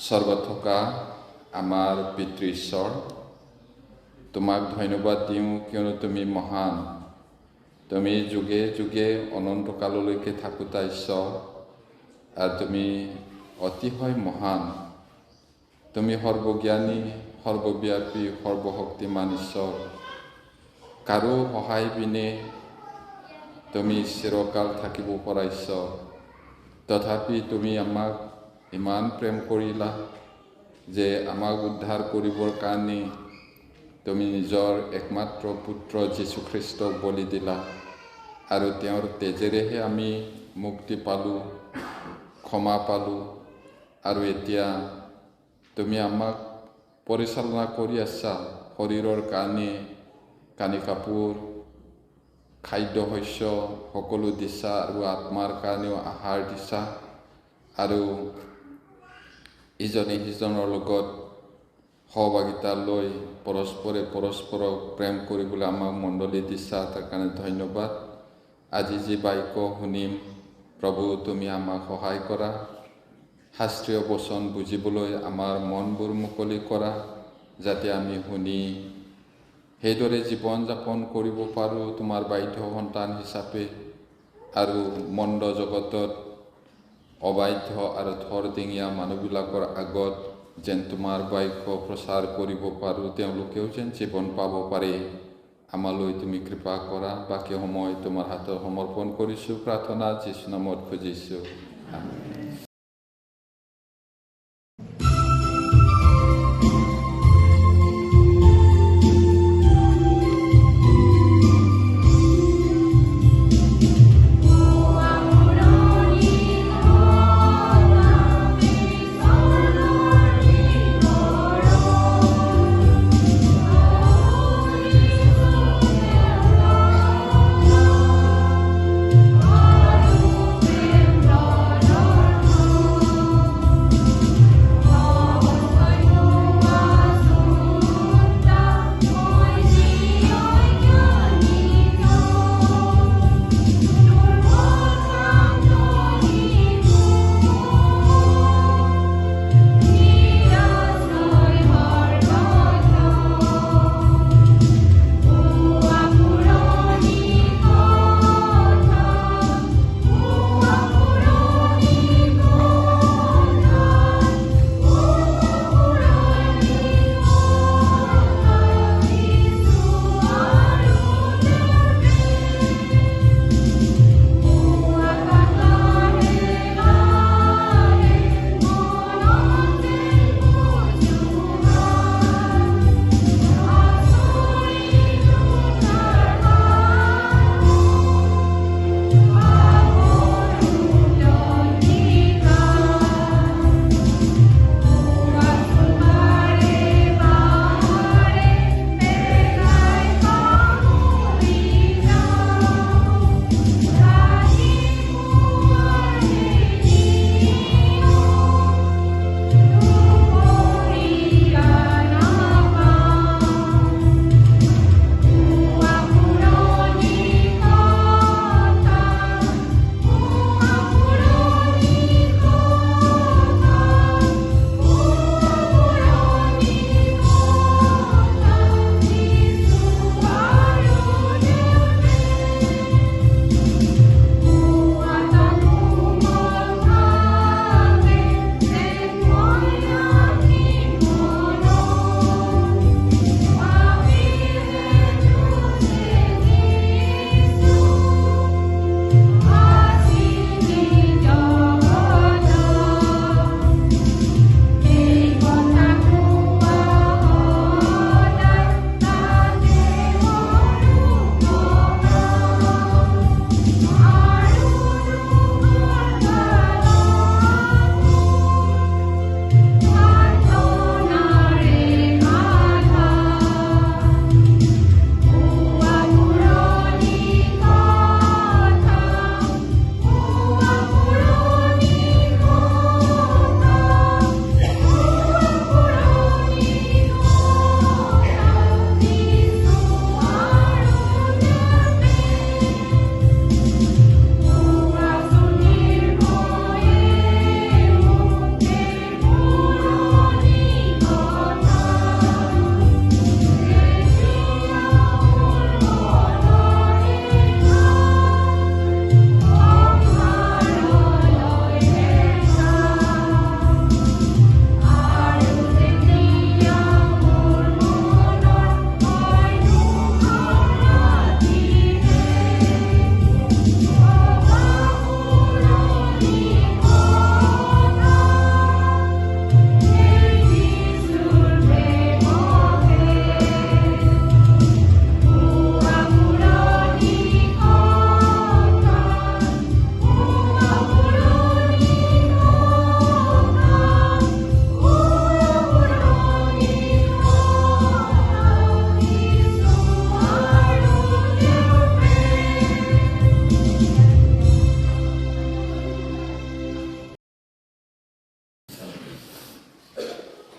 স্বৰ্গত থকা আমাৰ পিতৃ ঈশ্বৰ, তোমাক ধন্যবাদ দিওঁ কিয়নো তুমি মহান। তুমি যুগে যুগে অনন্তকাললৈকে থাকোতা ঈশ্বৰ, আৰু তুমি অতিশয় মহান। তুমি সৰ্বজ্ঞানী, সৰ্বব্যাপী, সৰ্বশক্তিমান ঈশ্বৰ। কাৰো সহায় বিনে তুমি চিৰকাল থাকিব পৰা ঈশ্বৰ। তথাপি তুমি আমাক ইমান প্ৰেম কৰিলা যে আমাক উদ্ধাৰ কৰিবৰ কাৰণে তুমি নিজৰ একমাত্ৰ পুত্ৰ যীশুখ্ৰীষ্টক বলি দিলা, আৰু তেওঁৰ তেজেৰেহে আমি মুক্তি পালোঁ, ক্ষমা পালোঁ। আৰু এতিয়া তুমি আমাক পৰিচালনা কৰি আছা। শৰীৰৰ কাৰণে কানি কাপোৰ, খাদ্য শস্য সকলো দিছা, আৰু আত্মাৰ কাৰণেও আহাৰ দিছা। আৰু ইজনে সিজনৰ লগত সহভাগিতা লৈ পৰস্পৰে পৰস্পৰক প্ৰেম কৰিবলৈ আমাক মণ্ডলী দিছা, তাৰ কাৰণে ধন্যবাদ। আজি যি বাক্য শুনিম, প্ৰভু তুমি আমাক সহায় কৰা। শাস্ত্ৰীয় বচন বুজিবলৈ আমাৰ মনবোৰ মুকলি কৰা, যাতে আমি শুনি সেইদৰে জীৱন যাপন কৰিব পাৰোঁ তোমাৰ বাধ্য সন্তান হিচাপে, আৰু মন্দ জগতত অবাধ্য আৰু থৰডিঙীয়া মানুহবিলাকৰ আগত যেন তোমাৰ বাক্য প্ৰচাৰ কৰিব পাৰোঁ, তেওঁলোকেও যেন জীৱন পাব পাৰে। আমালৈ তুমি কৃপা কৰা। বাকী সময় তোমাৰ হাতত সমৰ্পণ কৰিছোঁ, প্ৰাৰ্থনা যীশু নামত খুজিছোঁ, আমেন।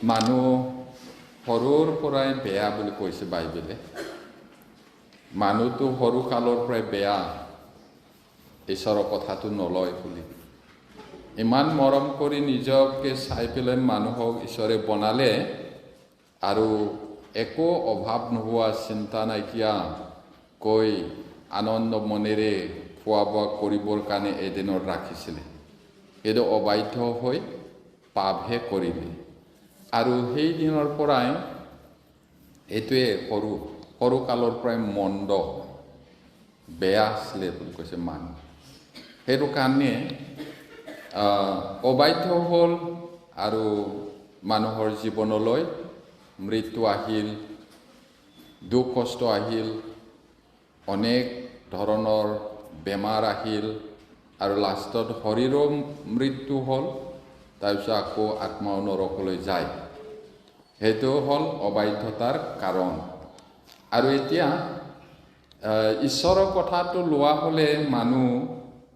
মানুহ সৰুৰ পৰাই বেয়া বুলি কৈছে বাইবেলে। মানুহটো সৰু কালৰ পৰাই বেয়া, ঈশ্বৰৰ কথাটো নলয় বুলি। ইমান মৰম কৰি নিজকে চাই পেলাই মানুহক ঈশ্বৰে বনালে, আৰু একো অভাৱ নোহোৱা, চিন্তা নাইকিয়া কৈ আনন্দ মনেৰে খোৱা বোৱা কৰিবৰ কাৰণে এদিনত ৰাখিছিলে। কিন্তু অবাধ্য হৈ পাপহে কৰিলে, আৰু সেই দিনৰ পৰাই এইটোৱে সৰু কালৰ পৰাই মন্দ বেয়া আছিলে বুলি কৈছে মানুহ। সেইটো কাৰণে অবাধ্য হ'ল, আৰু মানুহৰ জীৱনলৈ মৃত্যু আহিল, দুখ কষ্ট আহিল, অনেক ধৰণৰ বেমাৰ আহিল, আৰু লাষ্টত শৰীৰৰ মৃত্যু হ'ল, তাৰপিছত আকৌ আত্মাও নৰকলৈ যায়। সেইটো হ'ল অবাধ্যতাৰ কাৰণ। আৰু এতিয়া ঈশ্বৰৰ কথাটো লোৱা হ'লে মানুহ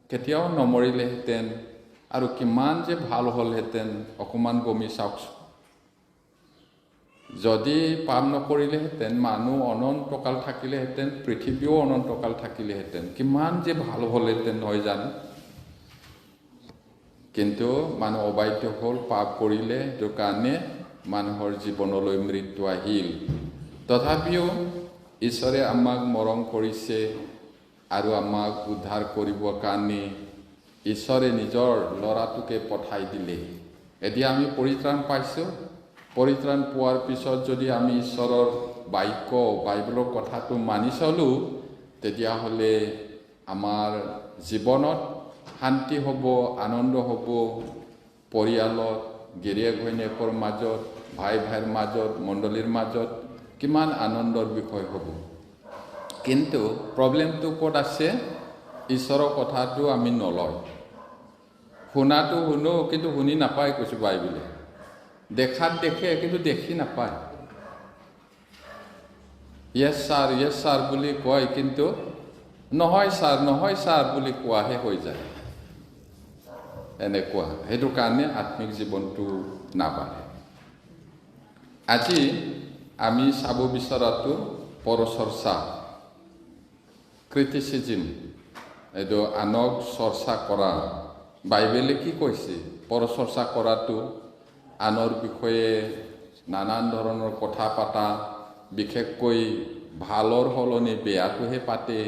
কেতিয়াও নমৰিলেহেঁতেন, আৰু কিমান যে ভাল হ'লহেঁতেন অকণমান গমি চাওকচোন। যদি পাপ নকৰিলেহেঁতেন মানুহ অনন্তকাল থাকিলেহেঁতেন, পৃথিৱীও অনন্তকাল থাকিলেহেঁতেন, কিমান যে ভাল হ'লহেঁতেন নহয় জানো। কিন্তু মানুহ অবাধ্য হ'ল, পাপ কৰিলে, সেইটো কাৰণে মানুহৰ জীৱনলৈ মৃত্যু আহিল। তথাপিও ঈশ্বৰে আমাক মৰম কৰিছে, আৰু আমাক উদ্ধাৰ কৰিবৰ কাৰণে ঈশ্বৰে নিজৰ ল'ৰাটোকে পঠাই দিলে। এতিয়া আমি পৰিত্ৰাণ পাইছোঁ। পৰিত্ৰাণ পোৱাৰ পিছত যদি আমি ঈশ্বৰৰ বাক্য, বাইবেলৰ কথাটো মানি চলোঁ, তেতিয়াহ'লে আমাৰ জীৱনত শান্তি হ'ব, আনন্দ হ'ব, পৰিয়ালত, গিৰিয়েক ঘৈণীয়েকৰ মাজত, ভাই ভাইৰ মাজত, মণ্ডলীৰ মাজত কিমান আনন্দৰ বিষয় হ'ব। কিন্তু প্ৰব্লেমটো ক'ত আছে? ঈশ্বৰৰ কথাটো আমি নলওঁ। শুনাটো শুনো, কিন্তু শুনি নাপায় কৈছে বাইবেলে। দেখাত দেখে, কিন্তু দেখি নাপায়। য়েছ ছাৰ বুলি কয়, কিন্তু নহয় ছাৰ বুলি কোৱাহে হৈ যায়। এনেকুৱা। সেইটো কাৰণে আত্মিক জীৱনটো নাবাঢ়ে। আজি আমি চাব বিচৰাটো পৰচৰ্চা, ক্ৰিটিচিজিম, এইটো আনক চৰ্চা কৰা। বাইবেলে কি কৈছে? পৰচৰ্চা কৰাটো আনৰ বিষয়ে নানান ধৰণৰ কথা পাতা, বিশেষকৈ ভালৰ সলনি বেয়াটোহে পাতে,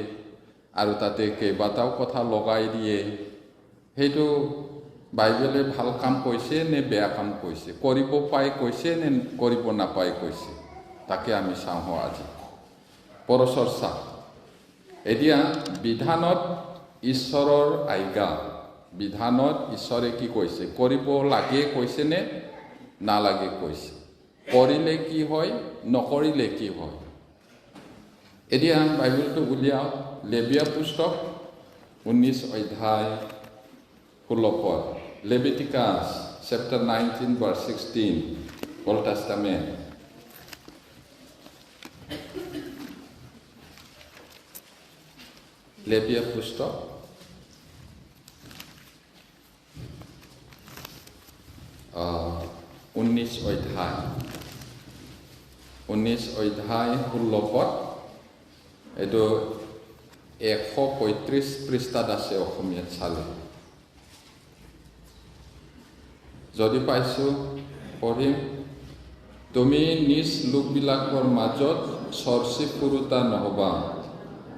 আৰু তাতে কেইবাটাও কথা লগাই দিয়ে। সেইটো বাইবেলে ভাল কাম কৈছে নে বেয়া কাম কৈছে? কৰিব পাই কৈছে নে কৰিব নাপায় কৈছে? তাকে আমি চাওঁ আজি। পৰচৰ্চা। এতিয়া বিধানত ঈশ্বৰৰ আজ্ঞা, বিধানত ঈশ্বৰে কি কৈছে? কৰিব লাগে কৈছে নে নালাগে কৈছে? কৰিলে কি হয়, নকৰিলে কি হয়? এতিয়া বাইবেলটো উলিয়াও। লেবীয়া পুস্তক 19 অধ্যায় 16 পদ। লেভিটিকাছ চেপ্টাৰ 19 verse 16, Old Testament. লেবীয়া পুস্তক 19 অধ্যায় 16 পদ। এইটো 135 পৃষ্ঠাত আছে অসমীয়াত চালে। যদি পাইছোঁ পঢ়িম। তুমি নিজ লোকবিলাকৰ মাজত চৰ্চি ফুৰোতা নহবা,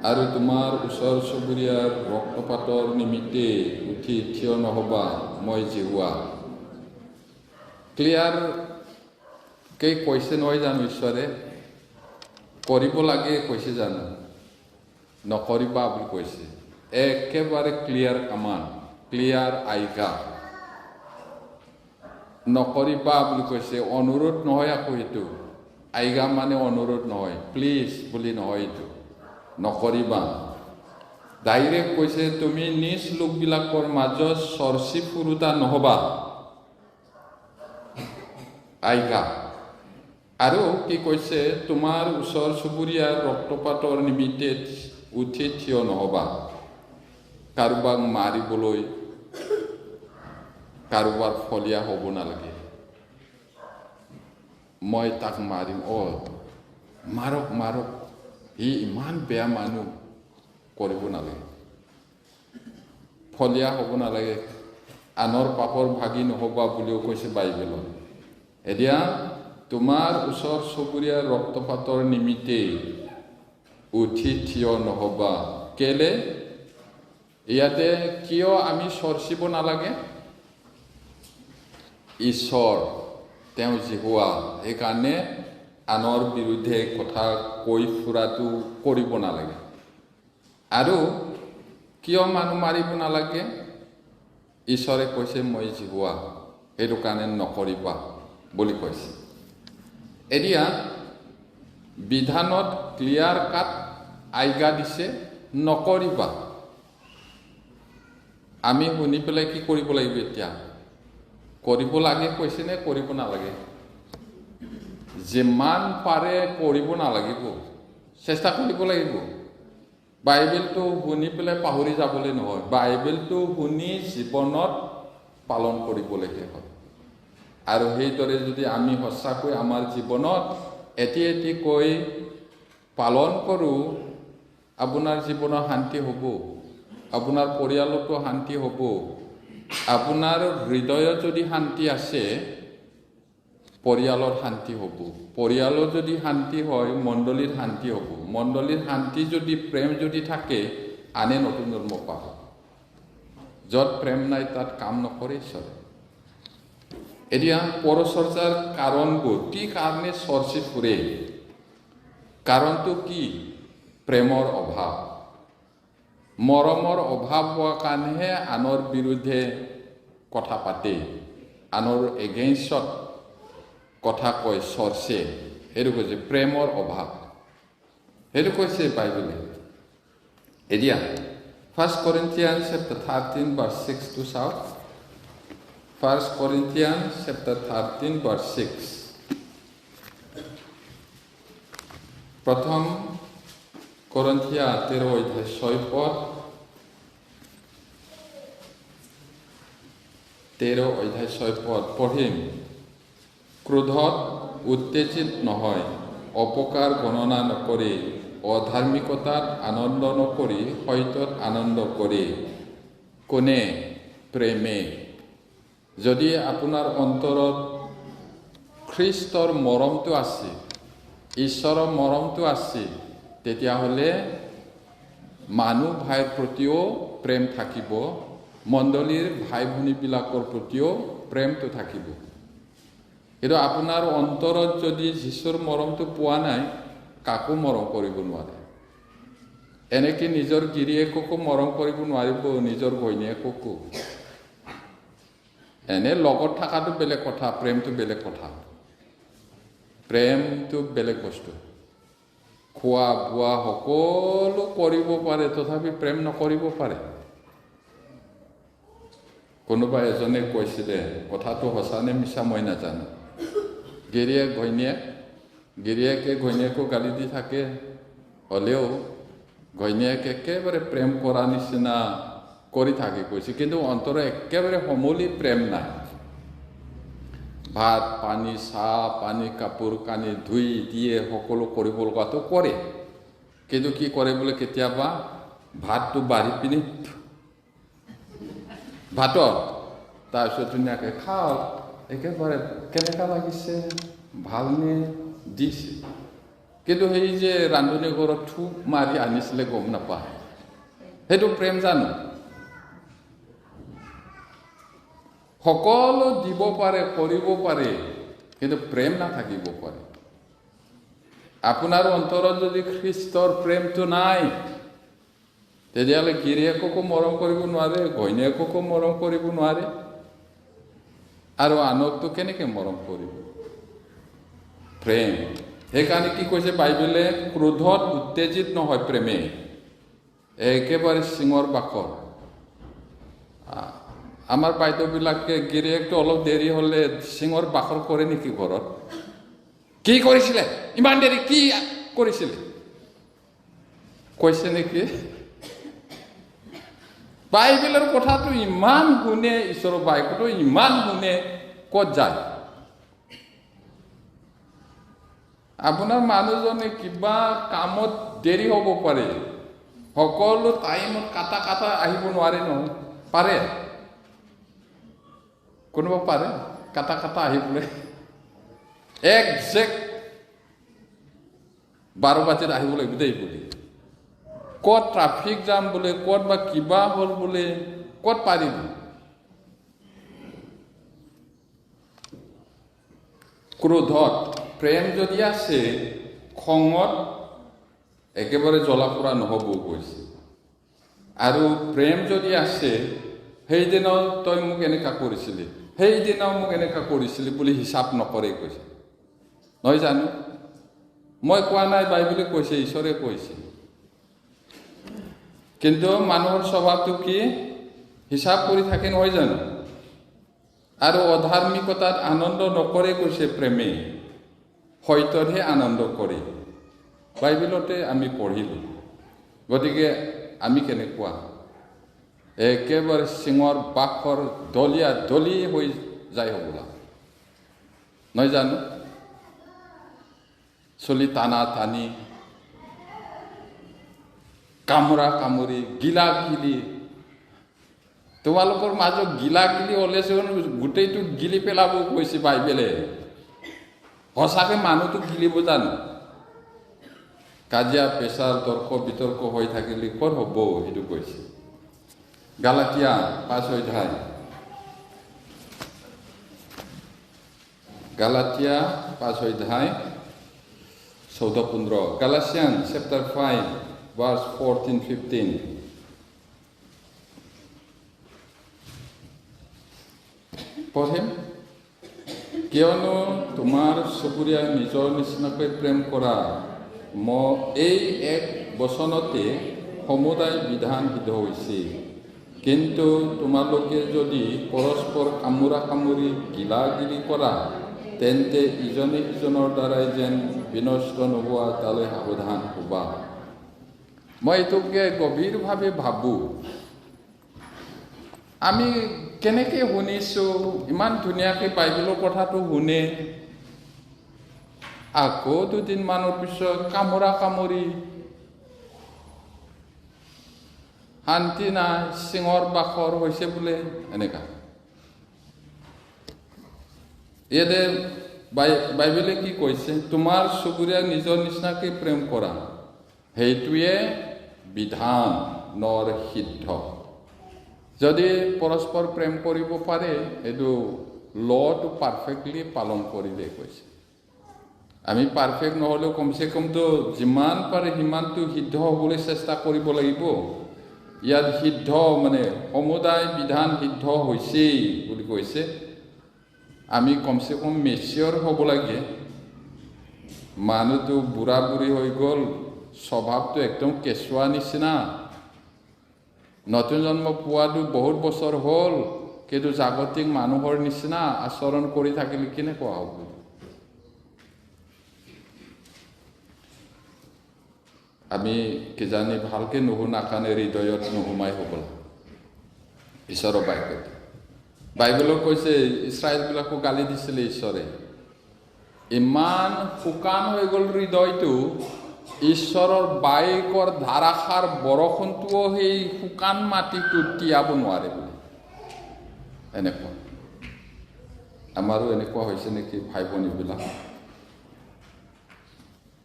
আৰু তোমাৰ ওচৰ চুবুৰীয়াৰ ৰক্তপাতৰ নিমিত্তে উঠি থিয় নহবা, মই জিহুৱা। ক্লিয়াৰকে কৈছে নহয় জানো ঈশ্বৰে? কৰিব লাগে কৈছে জানো? নকৰিবা বুলি কৈছে। একেবাৰে ক্লিয়াৰ কমাণ্ড, ক্লিয়াৰ আজ্ঞা। নকৰিবা বুলি কৈছে, অনুৰোধ নহয় আকৌ সেইটো। আজ্ঞা মানে অনুৰোধ নহয়, প্লিজ বুলি নহয় এইটো। নকৰিবা। ডাইৰেক্ট কৈছে, তুমি নিজ লোকবিলাকৰ মাজত চৰ্চি ফুৰোতা নহবা। আজ্ঞা। আৰু কি কৈছে? তোমাৰ ওচৰ চুবুৰীয়াৰ ৰক্তপাতৰ নিমিত্তে উঠি থিয় নহবা। কাৰোবাক মাৰিবলৈ কাৰোবাৰ ফলীয়া হ'ব নালাগে। মই তাক মাৰিম মাৰক মাৰক ই ইমান বেয়া মানুহ কৰিব নালাগে ফলীয়া হ'ব নালাগে আনৰ পাপৰ ভাগি নহ'বা বুলিও কৈছে বাইবেলত এতিয়া তোমাৰ ওচৰ চুবুৰীয়াৰ ৰক্তপাতৰ নিমিত্তে উঠি থিয় নহ'বা কেলে ইয়াতে কিয় আমি চৰ্চিব নালাগে ঈশ্বৰ তেওঁ জিহুৱা সেইকাৰণে আনৰ বিৰুদ্ধে কথা কৈ ফুৰাটো কৰিব নালাগে আৰু কিয় মানুহ মাৰিব নালাগে ঈশ্বৰে কৈছে মই জিহুৱা সেইটো কাৰণে নকৰিবা বুলি কৈছে এতিয়া বিধানত ক্লিয়াৰ কাট আজ্ঞা দিছে নকৰিবা আমি শুনি পেলাই কি কৰিব লাগিব এতিয়া কৰিব লাগে কৈছে নে কৰিব নালাগে যিমান পাৰে কৰিব নালাগিব চেষ্টা কৰিব লাগিব বাইবেলটো শুনি পেলাই পাহৰি যাবলৈ নহয় বাইবেলটো শুনি জীৱনত পালন কৰিবলৈহে হয় আৰু সেইদৰে যদি আমি সঁচাকৈ আমাৰ জীৱনত এটি এটিকৈ পালন কৰোঁ আপোনাৰ জীৱনৰ শান্তি হ'ব আপোনাৰ পৰিয়ালতো শান্তি হ'ব আপোনাৰ হৃদয়ত যদি শান্তি আছে পৰিয়ালৰ শান্তি হ'ব পৰিয়ালৰ যদি শান্তি হয় মণ্ডলীৰ শান্তি হ'ব মণ্ডলীৰ শান্তি যদি প্ৰেম যদি থাকে আনে নতুন জন্ম পাব য'ত প্ৰেম নাই তাত কাম নকৰে ঈশ্বৰে এতিয়া পৰচৰ্চাৰ কাৰণবোৰ কি কাৰণে চৰ্চি ফুৰে কাৰণটো কি প্ৰেমৰ অভাৱ মৰমৰ অভাৱ হোৱা কাৰণেহে আনৰ বিৰুদ্ধে কথা পাতে আনৰ এগেইনষ্টত কথা কয় চৰ্চে সেইটো কৈছে প্ৰেমৰ অভাৱ সেইটো কৈছে বাইবেলে এতিয়া 1 Corinthians chapter 13 verse 6 to চাওক 1 Corinthians chapter 13 verse 6 প্ৰথম Corinthians 13 অধ্যায় 6 পদ 13 অধ্যায় 6 পদ পঢ়িম ক্ৰোধত উত্তেজিত নহয় অপকাৰ গণনা নকৰি অধাৰ্মিকতাত আনন্দ নকৰি সত্যত আনন্দ কৰি কোনে প্ৰেমে যদি আপোনাৰ অন্তৰত খ্ৰীষ্টৰ মৰমটো আছে ঈশ্বৰৰ মৰমটো আছে তেতিয়াহ'লে মানুহ ভাইৰ প্ৰতিও প্ৰেম থাকিব মণ্ডলীৰ ভাই ভনীবিলাকৰ প্ৰতিও প্ৰেমটো থাকিব কিন্তু আপোনাৰ অন্তৰত যদি যীশুৰ মৰমটো পোৱা নাই কাকো মৰম কৰিব নোৱাৰে এনেকৈ নিজৰ গিৰিয়েককো মৰম কৰিব নোৱাৰিব নিজৰ ঘৈণীয়েককো এনে লগত থকাটো বেলেগ কথা প্ৰেমটো বেলেগ কথা প্ৰেমটো বেলেগ বস্তু খোৱা বোৱা সকলো কৰিব পাৰে তথাপি প্ৰেম নকৰিব পাৰে কোনোবা এজনে কৈছিলে কথাটো সঁচা নে মিছা মই নাজানো গিৰিয়েকে ঘৈণীয়েকো গালি দি থাকে হ'লেও ঘৈণীয়েকে একেবাৰে প্ৰেম কৰা নিচিনা কৰি থাকে কৈছে কিন্তু অন্তৰত একেবাৰে সমূলি প্ৰেম নাই ভাত পানী চাহ পানী কাপোৰ কানি ধুই দিয়ে সকলো কৰিব লগাটো কৰে কিন্তু কি কৰে বোলে কেতিয়াবা ভাতটো বাঢ়ি পিনি ভাতত তাৰপিছত ধুনীয়াকৈ খাওক একেবাৰে কেনেকুৱা লাগিছে ভালনে দিছে কিন্তু সেই যে ৰান্ধনি ঘৰত থুপ মাৰি আনিছিলে গম নাপায় সেইটো প্ৰেম জানো সকলো দিব পাৰে কৰিব পাৰে কিন্তু প্ৰেম নাথাকিব পাৰে আপোনাৰ অন্তৰত যদি খ্ৰীষ্টৰ প্ৰেমটো নাই তেতিয়াহ'লে গিৰিয়েককো মৰম কৰিব নোৱাৰে ঘৈণীয়েককো মৰম কৰিব নোৱাৰে আৰু আনকটো কেনেকৈ মৰম কৰিব প্ৰেম সেইকাৰণে কি কৈছে বাইবেলে ক্ৰোধত উত্তেজিত নহয় প্ৰেমে একেবাৰে সিঙৰ বাখৰ আমাৰ বাইদেউবিলাকে গিৰিয়েকটো অলপ দেৰি হ'লে সিঙৰ বাখৰ কৰে নেকি ঘৰত কি কৰিছিলে ইমান দেৰি কি কৰিছিলে কৈছে নেকি বাইবেলৰ কথাটো ইমান শুনে ঈশ্বৰৰ বাক্যটো ইমান শুনে ক'ত যায় আপোনাৰ মানুহজনে কিবা কামত দেৰি হ'ব পাৰে, সকলো টাইমত কাটা আহিব নোৱাৰে নহয়, পাৰে? কোনোবা পাৰে কাটা আহিবলৈ? একজেক্ট 12 বজাত আহিব লাগিব দেই বুলি, ক'ত ট্ৰাফিক জাম বোলে, ক'ত বা কিবা হ'ল বোলে, ক'ত পাৰিব? ক্ৰোধত প্ৰেম যদি আছে, খঙত একেবাৰে জ্বলা পোৰা নহ'ব কৈছে। আৰু প্ৰেম যদি আছে, সেইদিনাও তই মোক এনেকা কৰিছিলি, সেইদিনাও মোক এনেকা কৰিছিলি বুলি হিচাপ নকৰে কৈছে। নহয় জানো? মই কোৱা নাই, বাইবেলে কৈছে, ঈশ্বৰে কৈছে। কিন্তু মানুহৰ স্বভাৱটো কি? হিচাপ কৰি থাকে, নহয় জানো? আৰু অধাৰ্মিকতাত আনন্দ নকৰে কৈছে প্ৰেমে, সত্যতহে আনন্দ কৰে। বাইবেলতে আমি পঢ়িলোঁ। গতিকে আমি কেনেকুৱা? একেবাৰে চিঙৰ বাখৰ দলি হৈ যায় হ'বলা, নহয় জানো? চলি টানা টানি, কামুৰি, গিলি। তোমালোকৰ মাজত গিলি হ'লেচোন গোটেইটো গিলি পেলাব কৈছে বাইবেলে। সঁচাকে মানুহটো গিলিব জানো? কাজিয়া পেচাৰ তৰ্ক বিতৰ্ক হৈ থাকিলে ক'ত হ'ব, সেইটো কৈছে। গালাতিয়া 5 অধ্যায়, গালাতিয়া 5 অধ্যায় 14-15, Galatians chapter 5 verse 14-15. পঢ়িম। কিয়নো তোমাৰ চুবুৰীয়া নিজৰ নিচিনাকৈ প্ৰেম কৰা, এই এক বচনতে সমুদায় বিধান সিদ্ধ হৈছে। কিন্তু তোমালোকে যদি পৰস্পৰ কামুৰি গিলি কৰা, তেন্তে ইজনে সিজনৰ দ্বাৰাই যেন বিনষ্ট নোহোৱা তালৈ সাৱধান হ'বা। মই এইটোকে গভীৰভাৱে ভাবোঁ, আমি কেনেকৈ শুনিছোঁ, ইমান ধুনীয়াকৈ বাইবেলৰ কথাটো শুনে, আকৌ 2 দিনমানৰ পিছত কামুৰি শান্তি নাই, চিঙৰ বাখৰ হৈছে বোলে, এনেকা। ইয়াতে বাইবেলে কি কৈছে? তোমাৰ চুবুৰীয়াক নিজৰ নিচিনাকৈ প্ৰেম কৰা, সেইটোৱে বিধানৰ সিদ্ধ। যদি পৰস্পৰ প্ৰেম কৰিব পাৰে, এইটো ল'টো পাৰফেক্টলি পালন কৰিলে কৈছে। আমি পাৰফেক্ট নহ'লেও কমচে কমতো যিমান পাৰে সিমানটো সিদ্ধ হ'বলৈ চেষ্টা কৰিব লাগিব। ইয়াত সিদ্ধ মানে সমুদায় বিধান সিদ্ধ হৈছেই বুলি কৈছে। আমি কমচে কম মেচিয়ৰ হ'ব লাগে। মানুহটো বুঢ়া হৈ গ'ল, স্বভাৱটো একদম কেঁচুৱা নিচিনা। নতুন জন্ম পোৱাটো বহুত বছৰ হ'ল, কিন্তু জাগতিক মানুহৰ নিচিনা আচৰণ কৰি থাকিলে কেনেকুৱা হ'ব? আমি কিজানি ভালকৈ নুশুনা কাৰণে হৃদয়ত নোসোমাই হ'বলা ঈশ্বৰৰ বাক্যত। বাইবেলত কৈছে ইছৰাইলবিলাকো গালি দিছিলে ঈশ্বৰে, ইমান শুকান হৈ গ'ল হৃদয়টো, ঈশ্বৰৰ বাইকৰ ধাৰাসাৰ বৰষুণটোও সেই শুকান মাটিটো তিয়াব নোৱাৰে বুলি। এনেকুৱা আমাৰো এনেকুৱা হৈছে নেকি ভাই ভনীবিলাক?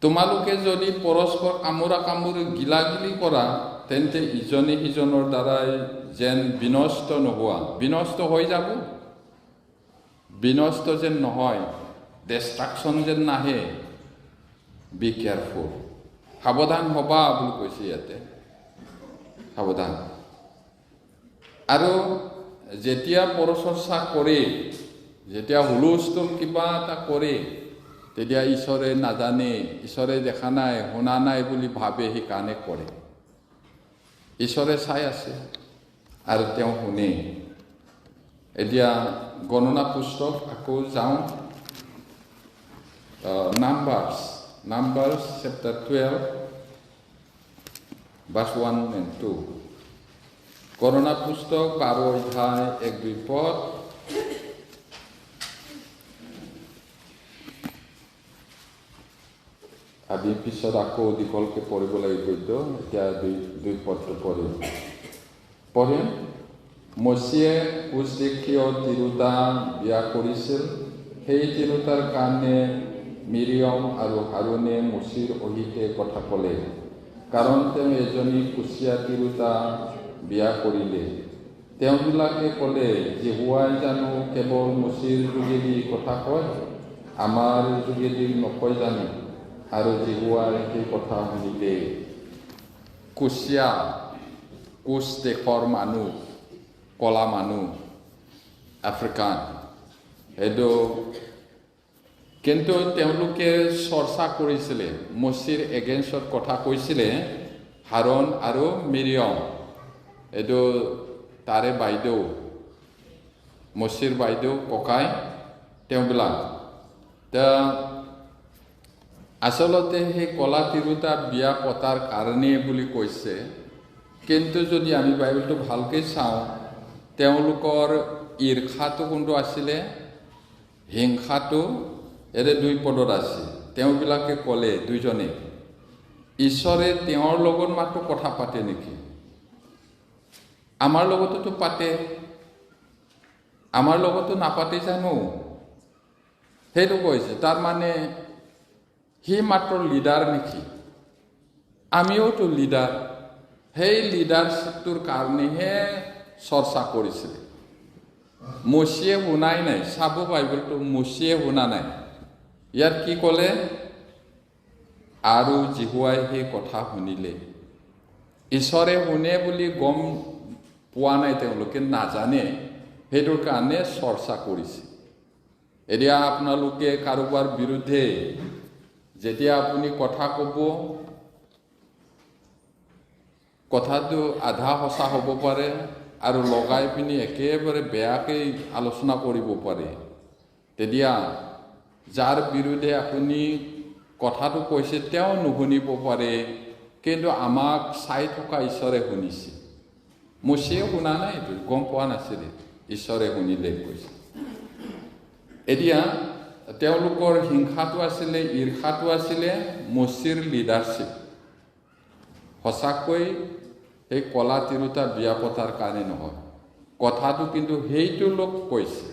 তোমালোকে যদি পৰস্পৰ কামুৰি গিলি কৰা, তেন্তে ইজনে সিজনৰ দ্বাৰাই যেন বিনষ্ট নোহোৱা, বিনষ্ট হৈ যাব, বিনষ্ট যেন নহয়, ডিষ্ট্ৰাকশ্যন যেন নাহে। বি কেয়াৰফুল, সাৱধান হ'বা বুলি কৈছে ইয়াতে, সাৱধান। আৰু যেতিয়া পৰচৰ্চা কৰে, যেতিয়া হুলস্থুল কিবা এটা কৰে, তেতিয়া ঈশ্বৰে নাজানে, ঈশ্বৰে দেখা নাই শুনা নাই বুলি ভাবে, সেইকাৰণে কৰে। ঈশ্বৰে চাই আছে আৰু তেওঁ শুনে। এতিয়া গণনা পুস্তক আকৌ যাওঁ, নাম্বাৰ্ছ চেপ্টাৰ 12 verse 1 and 2। গণনা পুস্তক 12 অধ্যায় 1-2 পদ। আমি পিছত আকৌ দীঘলকৈ পঢ়িব লাগিব এতিয়া দুই পত্ৰ পঢ়িম মচিয়ে কুচদেশীয় তিৰোতা বিয়া কৰিছিল সেই তিৰোতাৰ কাৰণে মিৰিয়ম আৰু হাৰুণে মচিৰ সহিতে কথা ক'লে কাৰণ তেওঁ এজনী কুচীয়া তিৰোতা বিয়া কৰিলে তেওঁবিলাকে ক'লে যহোৱাই জানো কেৱল মচিৰ যোগেদি কথা কয় আমাৰ যোগেদি নকয় জানো আৰু যহোৱাই সেই কথা শুনিলে কুচীয়া কুচ দেশৰ মানুহ কলা মানুহ আফ্ৰিকান সেইটো কিন্তু তেওঁলোকে চৰ্চা কৰিছিলে মচিৰ এগেইনষ্টত কথা কৈছিলে হাৰুণ আৰু মিৰিয়ম এইটো তাৰে বাইদেউ মচিৰ বাইদেউ ককাই তেওঁবিলাক আচলতে সেই কলা তিৰোতা বিয়া পতাৰ কাৰণে বুলি কৈছে কিন্তু যদি আমি বাইবেলটো ভালকৈ চাওঁ তেওঁলোকৰ ঈৰ্ষাটো কোনটো আছিলে হিংসাটো এৰে দুই পদত আছে তেওঁবিলাকে ক'লে দুইজনে ঈশ্বৰে তেওঁৰ লগত মাত্ৰ কথা পাতে নেকি আমাৰ লগতো পাতে আমাৰ লগতো নাপাতে জানো সেইটো কৈছে তাৰমানে সি মাত্ৰ লিডাৰ নেকি আমিওতো লিডাৰ সেই লিডাৰশ্বিপটোৰ কাৰণেহে চৰ্চা কৰিছিলে মচিয়ে শুনাই নাই চাব বাইবেলটো মচিয়ে শুনা নাই ইয়াত কি ক'লে আৰু যহোৱাই সেই কথা শুনিলে ঈশ্বৰে শুনে বুলি গম পোৱা নাই তেওঁলোকে নাজানে সেইটোৰ কাৰণে চৰ্চা কৰিছে এতিয়া আপোনালোকে কাৰোবাৰ বিৰুদ্ধে যেতিয়া আপুনি কথা ক'ব কথাটো আধা সঁচা হ'ব পাৰে আৰু লগাই পিনি একেবাৰে বেয়াকৈ আলোচনা কৰিব পাৰে তেতিয়া যাৰ বিৰুদ্ধে আপুনি কথাটো কৈছে তেওঁ নুশুনিব পাৰে কিন্তু আমাক চাই থকা ঈশ্বৰে শুনিছে মচিয়ে শুনা নাই এইটো গম পোৱা নাছিলে ঈশ্বৰে শুনিলে কৈছে এতিয়া তেওঁলোকৰ হিংসাটো আছিলে ঈৰ্ষাটো আছিলে মচিৰ লিডাৰশ্বিপ সঁচাকৈ সেই কলা তিৰোতা বিয়া পতাৰ কাৰণে নহয় কথাটো কিন্তু সেইটো লোক কৈছে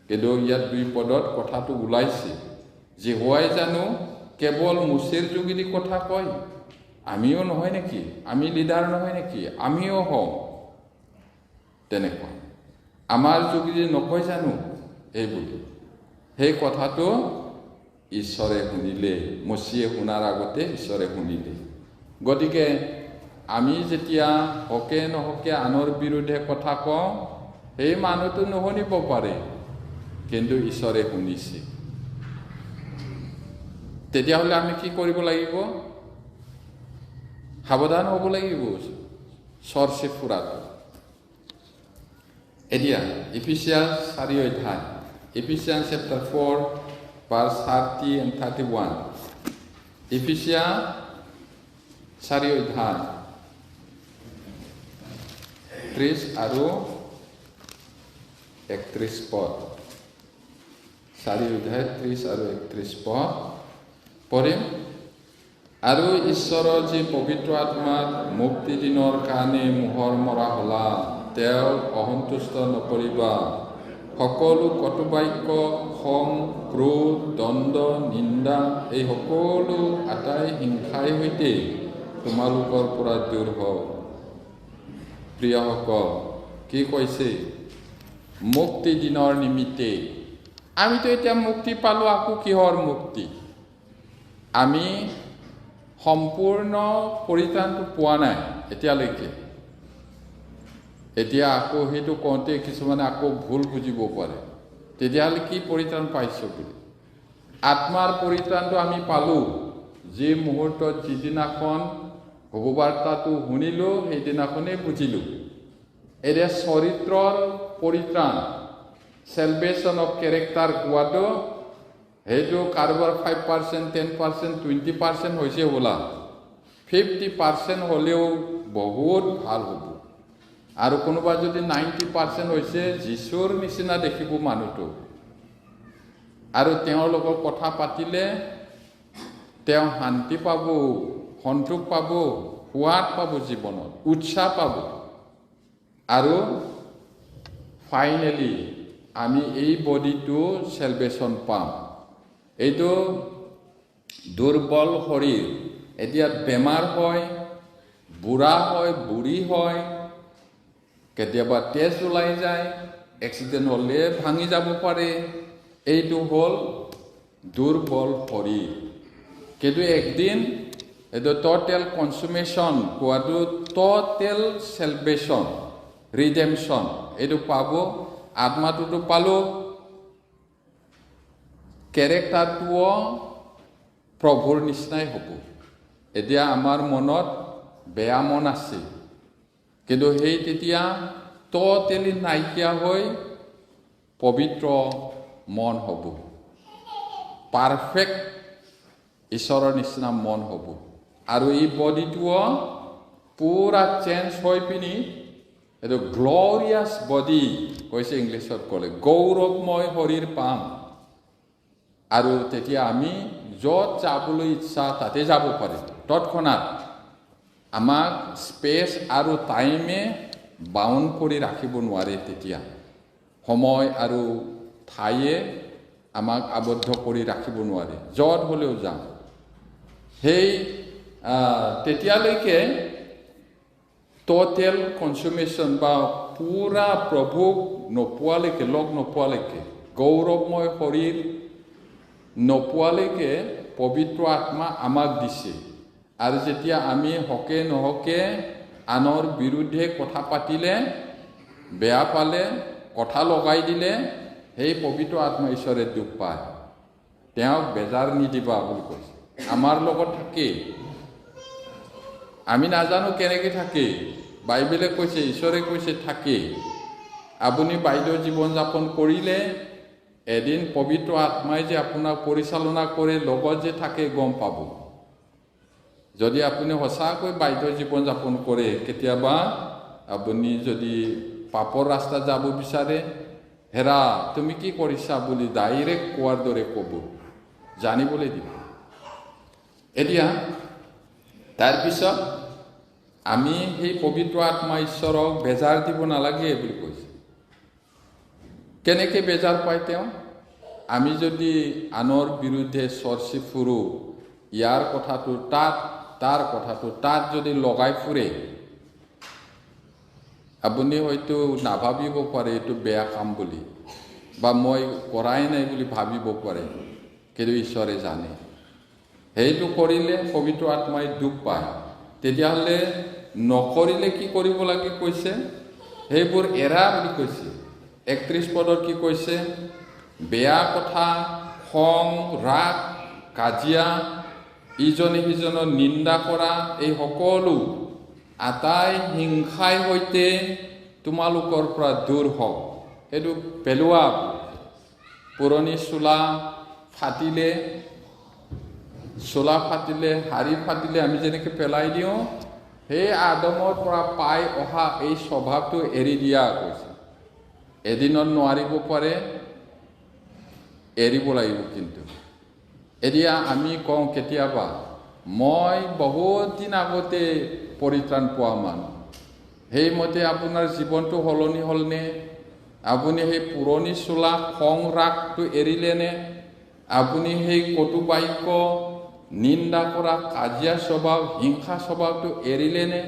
কিন্তু ইয়াত দুই পদত কথাটো ওলাইছে যহোৱাই জানো কেৱল মচিৰ যোগেদি কথা কয় আমিও নহয় নেকি আমি লিডাৰ নহয় নেকি আমিও হওঁ তেনেকুৱা আমাৰ যোগেদি নকয় জানো এই বুলি সেই কথাটো ঈশ্বৰে শুনিলে মচিয়ে শুনাৰ আগতে ঈশ্বৰে শুনিলে গতিকে আমি যেতিয়া হকে নহকে আনৰ বিৰুদ্ধে কথা কওঁ সেই মানুহটো নুশুনিব পাৰে কিন্তু ঈশ্বৰে শুনিছে তেতিয়াহ'লে আমি কি কৰিব লাগিব সাৱধান হ'ব লাগিব চৰ্চে ফুৰাটো এতিয়া ইফিচিয়ান্স 4 অধ্যায় Ephesians chapter 4 verse 30 and 31 Ephesians 4 অধ্যায় 30 আৰু 31 পদ 4 অধ্যায় 30 আৰু 31 পদ পঢ়িম আৰু ঈশ্বৰৰ যি পবিত্ৰ আত্মাত মুক্তি দিনৰ কাৰণে মোহৰ মৰা হলা তেওঁক অসন্তুষ্ট নকৰিবা সকলো কটুবাক্য খং ক্ৰোধ দ্বন্দ্ব নিন্দা এই সকলো আটাই হিংসাৰ সৈতে তোমালোকৰ পৰা দূৰ হওক প্ৰিয়সকল কি কৈছে মুক্তি দিনৰ নিমিত্তে আমিতো এতিয়া মুক্তি পালোঁ আকৌ কিহৰ মুক্তি আমি সম্পূৰ্ণ পৰিত্ৰাণটো পোৱা নাই এতিয়ালৈকে এতিয়া আকৌ সেইটো কওঁতে কিছুমানে আকৌ ভুল বুজিব পাৰে তেতিয়াহ'লে কি পৰিত্ৰাণ পাইছোঁ বুলি আত্মাৰ পৰিত্ৰাণটো আমি পালোঁ যি মুহূৰ্তত যিদিনাখন ভগবাৰ্তাটো শুনিলোঁ সেইদিনাখনেই বুজিলোঁ এতিয়া চৰিত্ৰৰ পৰিত্ৰাণ চেলভেশ্যন অফ কেৰেক্টাৰ কোৱাটো সেইটো কাৰোবাৰ 5% 10% 20% হৈছে হ'লা 50% হ'লেও বহুত ভাল হ'ব আৰু কোনোবা যদি 90% হৈছে যীশুৰ নিচিনা দেখিব মানুহটো আৰু তেওঁৰ লগত কথা পাতিলে তেওঁ শান্তি পাব, সন্তোষ পাব, সোৱাদ পাব জীৱনত, উৎসাহ পাব। আৰু ফাইনেলি আমি এই বডিটো চেলভেশ্যন পাম। এইটো দুৰ্বল শৰীৰ এতিয়া বেমাৰ হয়, বুঢ়া হয়, বুঢ়ী হয়, কেতিয়াবা তেজ ওলাই যায়, এক্সিডেণ্ট হ'লে ভাঙি যাব পাৰে। এইটো হ'ল দুৰ্বল শৰীৰ। কিন্তু একদিন এইটো টোটেল কনচুমেশ্যন কোৱাটো টোটেল চেলভেশ্যন, ৰিডেমশ্যন এইটো পাব। আত্মাটোতো পালোঁ, কেৰেক্টাৰটোও প্ৰভুৰ নিচিনাই হ'ব। এতিয়া আমাৰ মনত বেয়া মন আছে, কিন্তু সেই তেতিয়া টোটেলি নাইকিয়া হৈ পবিত্ৰ মন হ'ব, পাৰফেক্ট ঈশ্বৰৰ নিচিনা মন হ'ব। আৰু এই বডিটোও পুৰা চেঞ্জ হৈ পিনি এইটো গ্লৰিয়াছ বডি কৈছে, ইংলিছত ক'লে গৌৰৱময় শৰীৰ পাম। আৰু তেতিয়া আমি য'ত যাবলৈ ইচ্ছা তাতে যাব পাৰিম তৎক্ষণাত। আমাক স্পেচ আৰু টাইমে বাউণ্ড কৰি ৰাখিব নোৱাৰে। তেতিয়া সময় আৰু ঠায়ে আমাক আবদ্ধ কৰি ৰাখিব নোৱাৰে, য'ত হ'লেও যাম। সেই তেতিয়ালৈকে টোটেল কনচুমেশ্যন বা পুৰা প্ৰভুক নোপোৱালৈকে, লগ নোপোৱালৈকে, গৌৰৱময় শৰীৰ নোপোৱালৈকে পবিত্ৰ আত্মা আমাক দিছে। আৰু যেতিয়া আমি হকে নহকে আনৰ বিৰুদ্ধে কথা পাতিলে, বেয়া পালে, কথা লগাই দিলে, সেই পবিত্ৰ আত্মা ঈশ্বৰে দুখ পায়। তেওঁক বেজাৰ নিদিবা বুলি কৈছে। আমাৰ লগত থাকে, আমি নাজানো কেনেকৈ থাকে। বাইবেলে কৈছে, ঈশ্বৰে কৈছে থাকে। আপুনি বাইদেউ জীৱন যাপন কৰিলে এদিন পবিত্ৰ আত্মাই যে আপোনাক পৰিচালনা কৰে, লগত যে থাকে গম পাব। যদি আপুনি সঁচাকৈ বাইদেউ জীৱন যাপন কৰে, কেতিয়াবা আপুনি যদি পাপৰ ৰাস্তাত যাব বিচাৰে, হেৰা তুমি কি কৰিছা বুলি ডাইৰেক্ট কোৱাৰ দৰে ক'ব, জানিবলৈ দিব। এতিয়া তাৰপিছত আমি সেই পবিত্ৰ আত্মা ঈশ্বৰক বেজাৰ দিব নালাগে বুলি কৈছে। কেনেকৈ বেজাৰ পায় তেওঁ? আমি যদি আনৰ বিৰুদ্ধে চৰ্চি ফুৰোঁ, ইয়াৰ কথাটো তাত, তাৰ কথাটো তাত যদি লগাই ফুৰে, আপুনি হয়তো নাভাবিব পাৰে এইটো বেয়া কাম বুলি, বা মই কৰাই নাই বুলি ভাবিব পাৰে, কিন্তু ঈশ্বৰে জানে। সেইটো কৰিলে পবিত্ৰ আত্মাই দুখ পায়। তেতিয়াহ'লে নকৰিলে কি কৰিব লাগে কৈছে? সেইবোৰ এৰা বুলি কৈছে। 31 পদত কি কৈছে? বেয়া কথা, খং, ৰাগ, কাজিয়া, ইজনে সিজনৰ নিন্দা কৰা, এই সকলো আটাই হিংসাই সৈতে তোমালোকৰ পৰা দূৰ হওক। সেইটো পেলোৱা। পুৰণি চোলা ফাটিলে, শাৰী ফাটিলে আমি যেনেকৈ পেলাই দিওঁ, সেই আদমৰ পৰা পাই অহা এই স্বভাৱটো এৰি দিয়া কৈছে। এদিনত নোৱাৰিব পাৰে, এৰিব লাগিব। কিন্তু এতিয়া আমি কওঁ কেতিয়াবা, মই বহুত দিন আগতে পৰিত্ৰাণ পোৱা মানুহ, সেইমতে আপোনাৰ জীৱনটো সলনি হ'লনে? আপুনি সেই পুৰণি চোলা খং ৰাগটো এৰিলেনে? আপুনি সেই কটু বাক্য, নিন্দা কৰা, কাজিয়া স্বভাৱ, হিংসা স্বভাৱটো এৰিলেনে?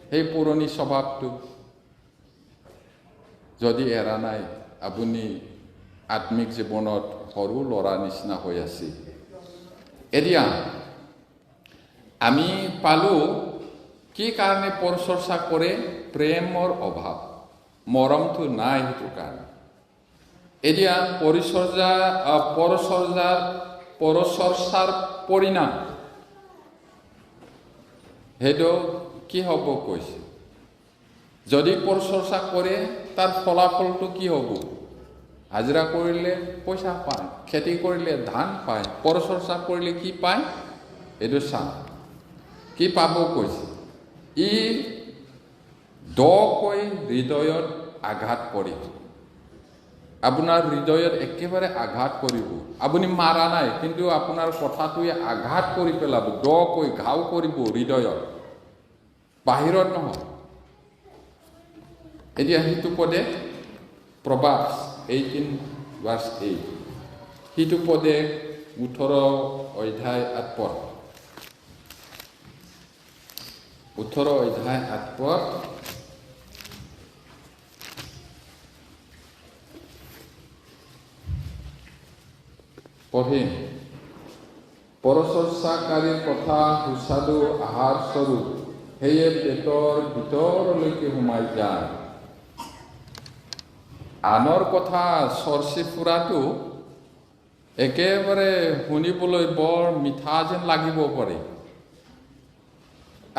সেই পুৰণি স্বভাৱটো যদি এৰা নাই, আপুনি আত্মিক জীৱনত সৰু ল'ৰা নিচিনা হৈ আছে। এতিয়া আমি পালোঁ কি কাৰণে পৰচৰ্চা কৰে? প্ৰেমৰ অভাৱ, মৰমটো নাই, সেইটো কাৰণে। এতিয়া পৰচৰ্চাৰ পৰিণাম সেইটো কি হ'ব কৈছে? যদি পৰচৰ্চা কৰে তাৰ ফলাফলটো কি হ'ব? হাজিৰা কৰিলে পইচা পায়, খেতি কৰিলে ধান পায়, পৰচৰ্চা কৰিলে কি পায়? এইটো চাম, কি পাব কৈছে? ই দকৈ হৃদয়ত আঘাত কৰিব। আপোনাৰ হৃদয়ত একেবাৰে আঘাত কৰিব। আপুনি মাৰা নাই, কিন্তু আপোনাৰ কথাটোৱে আঘাত কৰি পেলাব, দকৈ ঘাও কৰিব হৃদয়ত, বাহিৰত নহয়। এতিয়া সেইটো পদে প্ৰবাস 18:8, সেইটো পদে 18 অধ্যায় 8 পদ, 18 অধ্যায় 8 পদ। পঢ়িম। পৰচৰ্চাকাৰীৰ কথা সুস্বাদু আহাৰ স্বৰূপ, সেয়ে পেটৰ ভিতৰলৈকে সোমাই যায়। আনৰ কথা চৰ্চি ফুৰাটো একেবাৰে শুনিবলৈ বৰ মিঠা যেন লাগিব পাৰে,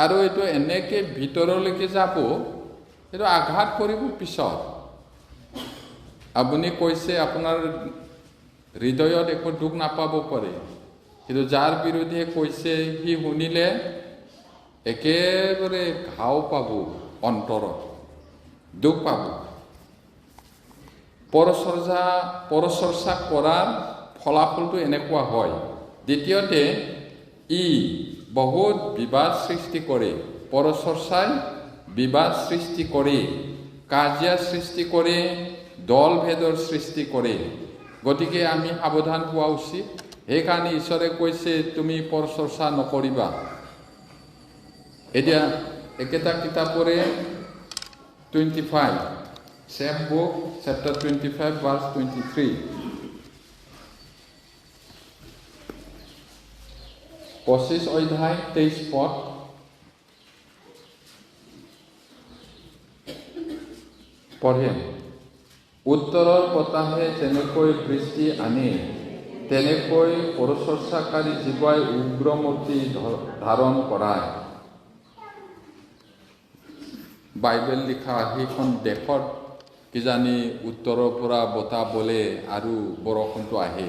আৰু এইটো এনেকৈ ভিতৰলৈকে যাব, এইটো আঘাত কৰিব পিছত। আপুনি কৈছে আপোনাৰ হৃদয়ত একো দুখ নাপাব পাৰে, কিন্তু যাৰ বিৰুদ্ধে কৈছে সি শুনিলে একেবাৰে ঘাও পাব, অন্তৰত দুখ পাব। পৰচৰ্চা কৰাৰ ফলাফলটো এনেকুৱা হয়। দ্বিতীয়তে, ই বহুত বিবাদ সৃষ্টি কৰে। পৰচৰ্চাই বিবাদ সৃষ্টি কৰে, কাজিয়া সৃষ্টি কৰে, দলভেদৰ সৃষ্টি কৰে। গতিকে আমি সাৱধান হোৱা উচিত। সেইকাৰণে ঈশ্বৰে কৈছে তুমি পৰচৰ্চা নকৰিবা। এতিয়া একেটা কিতাপৰে 25, same book, chapter 25, verse 23, 25 অধ্যায় 23 পদ। পঢ়িম। উত্তৰৰ বতাহে যেনেকৈ বৃষ্টি আনে, তেনেকৈ পৰচৰ্চাকাৰী জীৱাই উগ্ৰমূৰ্তি ধাৰণ কৰায়। বাইবেল লিখা সেইখন দেশত কিজানি উত্তৰৰ পৰা বতাহ বলে আৰু বৰষুণটো আহে।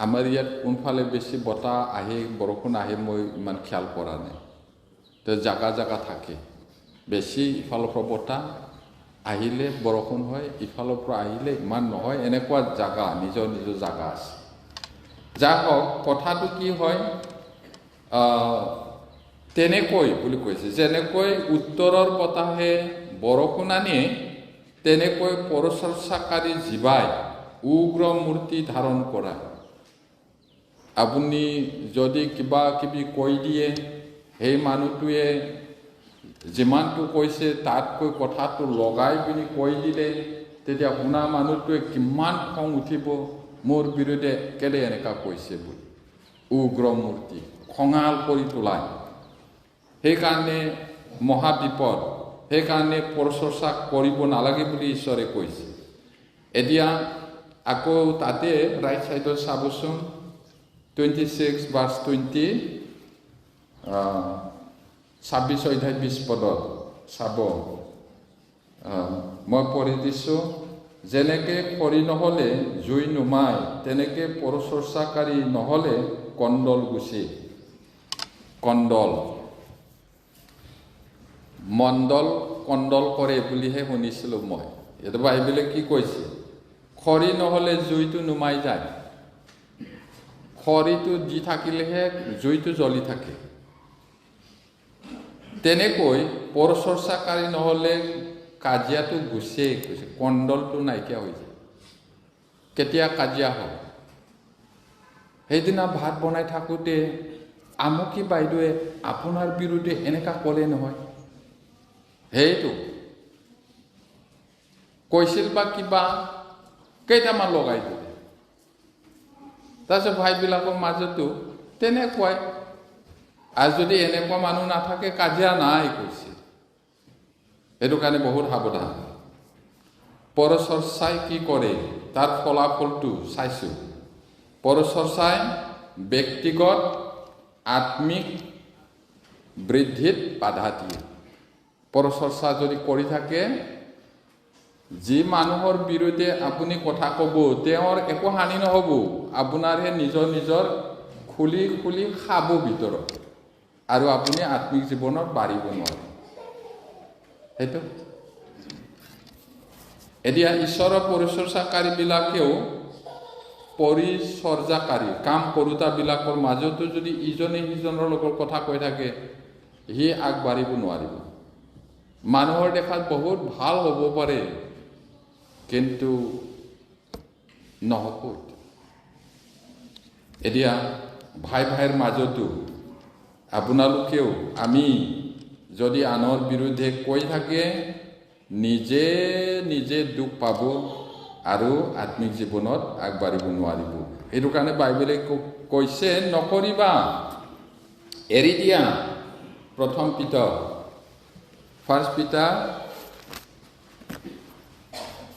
আমাৰ ইয়াত কোনফালে বেছি বতাহ আহে বৰষুণ আহে মই ইমান খেয়াল কৰা নাই। তো জাগা থাকে, বেছি ইফালৰ পৰা বতাহ আহিলে বৰষুণ হয়, ইফালৰ পৰা আহিলে ইমান নহয়, এনেকুৱা জাগা নিজৰ জাগা আছে। যা হওক, কথাটো কি হয়, তেনেকৈ বুলি কৈছে, যেনেকৈ উত্তৰৰ বতাহে বৰষুণ আনে, তেনেকৈ পৰচৰ্চাকাৰী জীৱাই উগ্ৰ মূৰ্তি ধাৰণ কৰা। আপুনি যদি কিবা কিবি কৈ দিয়ে, সেই মানুহটোৱে যিমানটো কৈছে তাতকৈ কথাটো লগাই পিনি কৈ দিলে, তেতিয়া শুনা মানুহটোৱে কিমান খং উঠিব, মোৰ বিৰুদ্ধে কেলে এনেকুৱা কৈছে বুলি। উগ্ৰ মূৰ্তি খঙাল কৰি তোলায়। সেইকাৰণে মহাবিপদ। সেইকাৰণে পৰচৰ্চা কৰিব নালাগে বুলি ঈশ্বৰে কৈছে। এতিয়া আকৌ তাতে ৰাইট চাইডত চাবচোন, 26 verse 20, 26 অধ্যায় 20 পদত চাব। মই পঢ়ি দিছোঁ। যেনেকৈ খৰি নহ'লে জুই নুমায়, তেনেকৈ পৰচৰ্চাকাৰী নহ'লে কণ্ডল গুচে। কণ্ডল, মণ্ডল কণ্ডল কৰে বুলিহে শুনিছিলোঁ মই। এইটো বাইবেলে কি কৈছে? খৰি নহ'লে জুইটো নুমাই যায়। খৰিটো দি থাকিলেহে জুইটো জ্বলি থাকে। তেনেকৈ পৰচৰ্চাকাৰী নহ'লে কাজিয়াটো গুচেই গৈছে, কণ্ডলটো নাইকিয়া হৈ যায়। কেতিয়া কাজিয়া হয়? সেইদিনা ভাত বনাই থাকোঁতে আমুকী বাইদেৱে আপোনাৰ বিৰুদ্ধে এনেকুৱা ক'লে নহয়, সেইটো কৈছিল বা কিবা কেইটামান লগাই দিলে। তাৰপিছত ভাইবিলাকৰ মাজতো তেনেকুৱাই। আৰু যদি এনেকুৱা মানুহ নাথাকে, কাজিয়া নাই কৈছে। সেইটো কাৰণে বহুত সাৱধান। পৰচৰ্চাই কি কৰে তাৰ ফলাফলটো চাইছোঁ। পৰচৰ্চাই ব্যক্তিগত আত্মিক বৃদ্ধিত বাধা দিয়ে। পৰচৰ্চা যদি কৰি থাকে, যি মানুহৰ বিৰুদ্ধে আপুনি কথা ক'ব, তেওঁৰ একো হানি নহ'ব, আপোনাৰহে নিজৰ খুলি খাব ভিতৰত, আৰু আপুনি আত্মিক জীৱনত বাঢ়িব নোৱাৰে। সেইটো এতিয়া ঈশ্বৰৰ পৰিচৰ্যাকাৰীবিলাকেও পৰিচৰ্যাকাৰী কাম কৰোঁতাবিলাকৰ মাজতো যদি ইজনে সিজনৰ লগত কথা কৈ থাকে, সি আগবাঢ়িব নোৱাৰিব। মানুহৰ দেখাত বহুত ভাল হ'ব পাৰে, কিন্তু নহ'ব। এতিয়া ভাই ভাইৰ মাজতো আপোনালোকেও আমি যদি আনৰ বিৰুদ্ধে কৈ থাকে, নিজে নিজে দুখ পাব আৰু আত্মিক জীৱনত আগবাঢ়িব নোৱাৰিব। সেইটো কাৰণে বাইবেলে কৈছে, নকৰিবা, এৰি দিয়া। প্ৰথম Peter, first Peter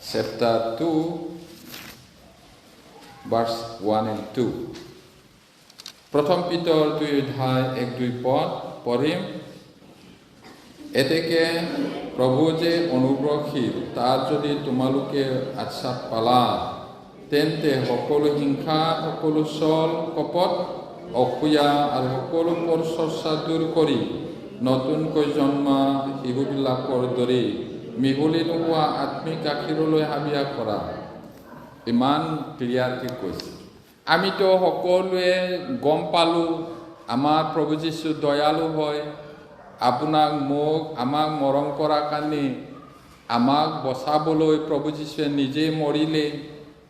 chapter 2 verse 1 and 2। প্ৰথম পিতৰ 2 অধ্যায় 1-2 পদ পঢ়িম। এতেকে প্ৰভু যে অনুগ্ৰহশীল, তাৰ যদি তোমালোকে আশ্বাস পালা, তেন্তে সকলো হিংসা, সকলো ছল কপট, অসূয়া আৰু সকলো পৰচৰ্চা দূৰ কৰি নতুনকৈ জন্মা শিশুবিলাকৰ দৰে মিহলি নোহোৱা আত্মিক গাখীৰলৈ হাবিয়া কৰা। ইমান ক্লিয়াৰকৈ কৈছে। আমিতো সকলোৱে গম পালোঁ আমাৰ প্ৰভু যীশু দয়ালু হয়, আমাক মৰম কৰাৰ কাৰণে আমাক বচাবলৈ প্ৰভু যীশুৱে নিজে মৰিলে।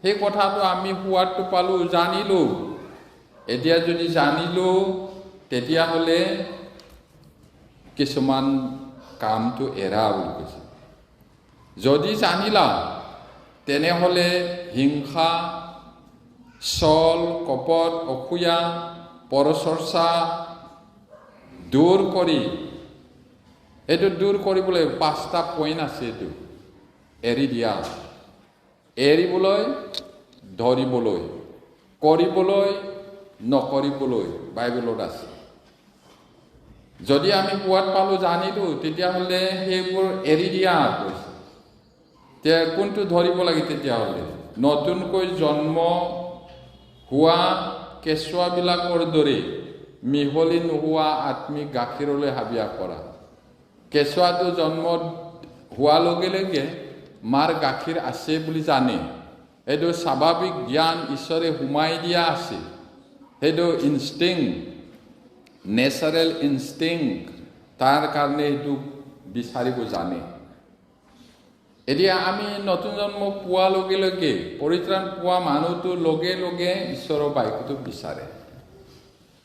সেই কথাটো আমি সোৱাদটো পালোঁ, জানিলোঁ। এতিয়া যদি জানিলোঁ, তেতিয়াহ'লে কিছুমান কামটো এৰা বুলি কৈছে। যদি জানিলা, তেনেহ'লে হিংসা, ছল কপট, অসূয়া, পৰচৰ্চা দূৰ কৰি, এইটো দূৰ কৰিবলৈ 5টা পইণ্ট আছে। এইটো এৰি দিয়া, এৰিবলৈ, ধৰিবলৈ, কৰিবলৈ, নকৰিবলৈ বাইবেলত আছে। যদি আমি সোৱাদ পালোঁ, জানিলোঁ, তেতিয়াহ'লে সেইবোৰ এৰি দিয়া কৈছে। কোনটো ধৰিব লাগে? তেতিয়াহ'লে নতুনকৈ জন্ম হোৱা কেঁচুৱাবিলাকৰ দৰে মিহলি নোহোৱা আত্মিক গাখীৰলৈ হাবিয়া কৰা। কেঁচুৱাটো জন্ম হোৱাৰ লগে লগে মাৰ গাখীৰ আছে বুলি জানে। এইটো স্বাভাৱিক জ্ঞান ঈশ্বৰে সোমাই দিয়া আছে। সেইটো ইনষ্টিংক্ট, নেচাৰেল ইনষ্টিংক্ট, তাৰ কাৰণে সেইটো বিচাৰিব জানে। এতিয়া আমি নতুন জন্ম পোৱাৰ লগে লগে, পৰিত্ৰাণ পোৱা মানুহটো লগে লগে ঈশ্বৰৰ বাক্যটো বিচাৰে,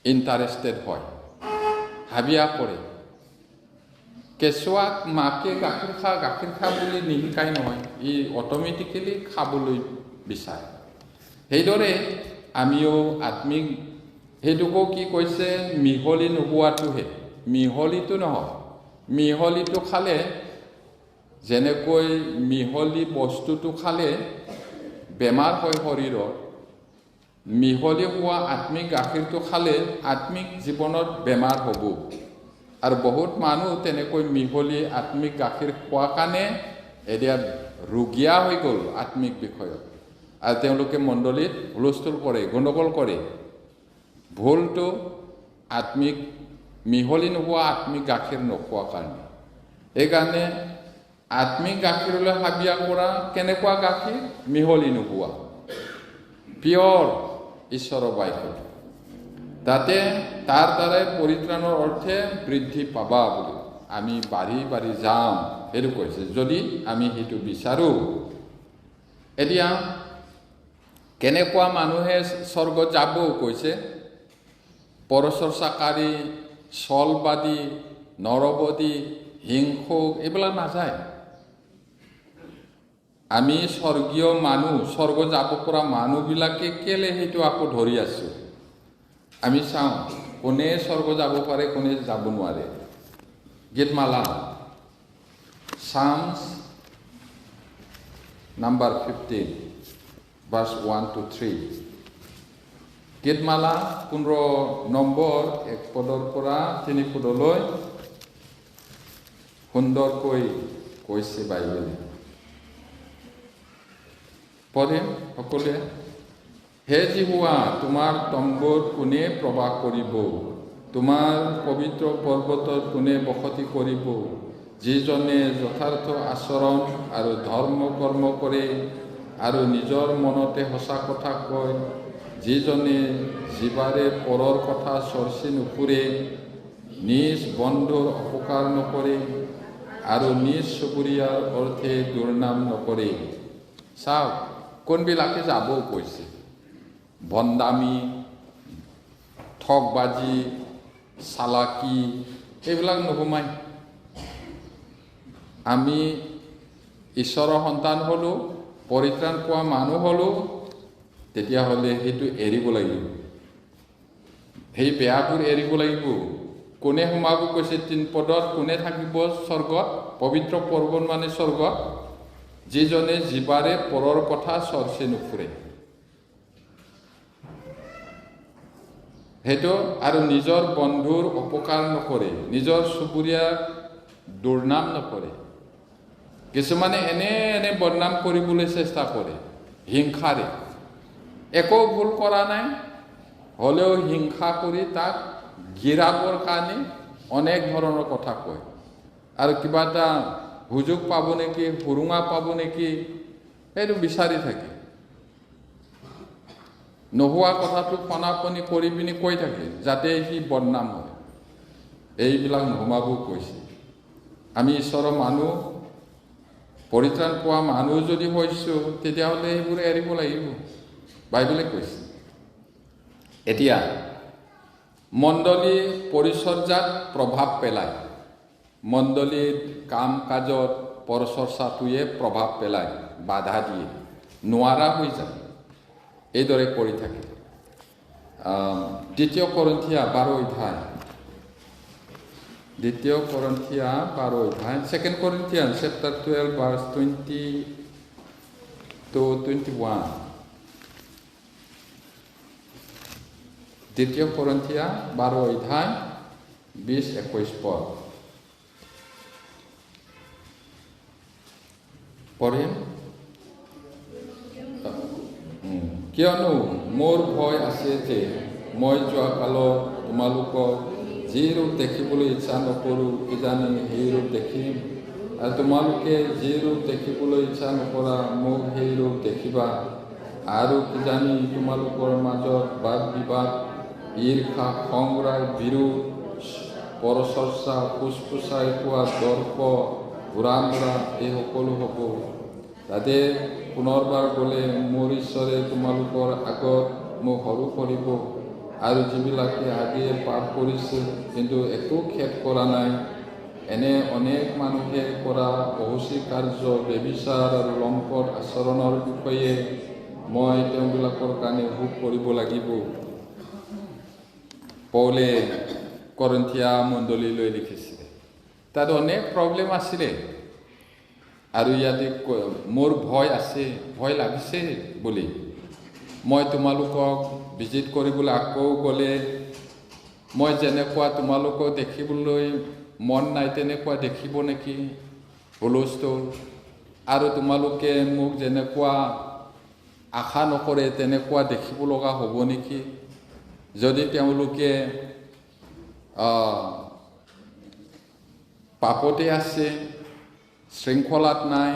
ইণ্টাৰেষ্টেড হয়, হাবিয়া কৰে। কেঁচুৱাক মাকে গাখীৰ খা বুলি নিশিকাই নহয়, ই অট'মেটিকেলি খাবলৈ বিচাৰে। সেইদৰে আমিও আত্মিক, সেইটোকো কি কৈছে? মিহলি নোহোৱাটোহে। মিহলিটো নহয়, মিহলিটো খালে, যেনেকৈ মিহলি বস্তুটো খালে বেমাৰ হয় শৰীৰত, মিহলি হোৱা আত্মিক গাখীৰটো খালে আত্মিক জীৱনত বেমাৰ হ'ব। আৰু বহুত মানুহ তেনেকৈ মিহলি আত্মিক গাখীৰ খোৱাৰ কাৰণে এতিয়া ৰোগীয়া হৈ গ'ল আত্মিক বিষয়ত, আৰু তেওঁলোকে মণ্ডলীত হুলস্থুল কৰে, গণ্ডগোল কৰে। ভুলটো আত্মিক মিহলি নোহোৱা আত্মিক গাখীৰ নোখোৱাৰ কাৰণে। সেইকাৰণে আত্মিক গাখীৰলৈ হাবিয়া কৰা। কেনেকুৱা গাখীৰ? মিহলি নোহোৱা, পিয়ৰ ঈশ্বৰৰ বাক্য। তাতে তাৰ দ্বাৰাই পৰিত্ৰাণৰ অৰ্থে বৃদ্ধি পাবা বুলি, আমি বাঢ়ি বাঢ়ি যাম, সেইটো কৈছে, যদি আমি সেইটো বিচাৰোঁ। এতিয়া কেনেকুৱা মানুহে স্বৰ্গত যাব কৈছে? পৰচৰ্চাকাৰী, ছলবাদী, নৰবদী, হিংসুক, এইবিলাক নাযায়। আমি স্বৰ্গীয় মানুহ, স্বৰ্গ যাব পৰা মানুহবিলাকে কেলে সেইটো আকৌ ধৰি আছোঁ? আমি চাওঁ কোনে স্বৰ্গ যাব পাৰে, কোনে যাব নোৱাৰে। গীতমালা Psalms number 15 verse 1-3। গীতমালা 15 নম্বৰ 1 পদৰ পৰা 3 পদলৈ সুন্দৰকৈ কৈছে বাইবেলে। পঢ়িম সকলোৱে। হে জিহুৱা, তোমাৰ তম্বুত কোনে প্ৰৱাস কৰিব? তোমাৰ পবিত্ৰ পৰ্বতত কোনে বসতি কৰিব? যিজনে যথাৰ্থ আচৰণ আৰু ধৰ্ম কৰ্ম কৰে আৰু নিজৰ মনতে সঁচা কথা কয়, যিজনে জিভাৰে পৰৰ কথা চৰ্চি নুফুৰে, নিজ বন্ধুৰ অপকাৰ নকৰে আৰু নিজ চুবুৰীয়াৰ অৰ্থে দুৰ্নাম নকৰে। চাওক, কোনবিলাকে যাব কৈছে? ভণ্ডামি, ঠগবাজি, চালাকি, এইবিলাক নোসোমাই। আমি ঈশ্বৰৰ সন্তান হ'লোঁ, পৰিত্ৰাণ পোৱা মানুহ হ'লোঁ, তেতিয়াহ'লে সেইটো এৰিব লাগিব। সেই বেয়াবোৰ এৰিব লাগিব। কোনে সোমাব কৈছে ৩ পদত? কোনে থাকিব স্বৰ্গত? পবিত্ৰ পৰ্বত মানে স্বৰ্গত? যিজনে জিভাৰে পৰৰ কথা চৰ্চি নুফুৰে। সেইটো আৰু নিজৰ বন্ধুৰ অপকাৰ নকৰে, নিজৰ চুবুৰীয়াৰ দুৰ্নাম নকৰে। কিছুমানে এনে বদনাম কৰিবলৈ চেষ্টা কৰে হিংসাৰে। একো ভুল কৰা নাই, হ'লেও হিংসা কৰি তাক গিৰাবৰ কাৰণে অনেক ধৰণৰ কথা কয়। আৰু কিবা এটা সুযোগ পাব নেকি, সুৰুঙা পাব নেকি, সেইটো বিচাৰি থাকে। নোহোৱা কথাটো ফনাফনি কৰি পিনি কৈ থাকে, যাতে সি বদনাম হয়। এইবিলাক নোসোমাব কৈছে। আমি ঈশ্বৰৰ মানুহ, পৰিত্ৰাণ পোৱা মানুহ যদি হৈছোঁ, তেতিয়াহ'লে এইবোৰ এৰিব লাগিব, বাইবেলে কৈছে। এতিয়া মণ্ডলী পৰিচৰ্যাত প্ৰভাৱ পেলায়। মণ্ডলীৰ কাম কাজত পৰচৰ্চাটোৱে প্ৰভাৱ পেলায়, বাধা দিয়ে, নোৱাৰা হৈ যায়। এইদৰে কৰি থাকে। ২ Korinthians 12 অধ্যায়, 2 Korinthians 12 অধ্যায়, 2 Corinthians chapter 12 verse 20 to 21. 2 Corinthians 12 অধ্যায় 20-21 পদ পঢ়িম। কিয়নো মোৰ ভয় আছে যে মই যোৱাকালত তোমালোকক যি ৰূপ দেখিবলৈ ইচ্ছা নকৰোঁ, কিজানি সেই ৰূপ দেখিম, আৰু তোমালোকে যি ৰূপ দেখিবলৈ ইচ্ছা নকৰা মোক সেই ৰূপ দেখিবা। আৰু কিজানি তোমালোকৰ মাজত বাদ বিবাদ, ঈৰ্ষা, সংগ্ৰাম, বিৰোধ, পৰচৰ্চা, ফুচফুচাই কোৱা, দৰ্প, ঘূৰা-মুৰা, এই সকলো হ'ব। তাতে পুনৰবাৰ গ'লে মোৰ ঈশ্বৰে তোমালোকৰ আগত মোক সৰু কৰিব, আৰু যিবিলাকে আগেয়ে পাপ কৰিছিল কিন্তু একো খেদ কৰা নাই, এনে অনেক মানুহে কৰা অহুচি কাৰ্য, ব্যভিচাৰ আৰু লম্পট আচৰণৰ বিষয়ে মই তেওঁবিলাকৰ কাৰণে ভোগ কৰিব লাগিব। পৌলে কৰিন্থিয়া মণ্ডলীলৈ লিখিছিলে। তাত অনেক প্ৰব্লেম আছিলে, আৰু ইয়াতে মোৰ ভয় আছে, ভয় লাগিছে বুলি। মই তোমালোকক ভিজিট কৰিবলৈ আকৌ গ'লে মই যেনেকুৱা তোমালোকক দেখিবলৈ মন নাই তেনেকুৱা দেখিব নেকি? হুলস্থুল। আৰু তোমালোকে মোক যেনেকুৱা আশা নকৰে তেনেকুৱা দেখিব লগা হ'ব নেকি? যদি তেওঁলোকে পাপতে আছে, শৃংখলাত নাই,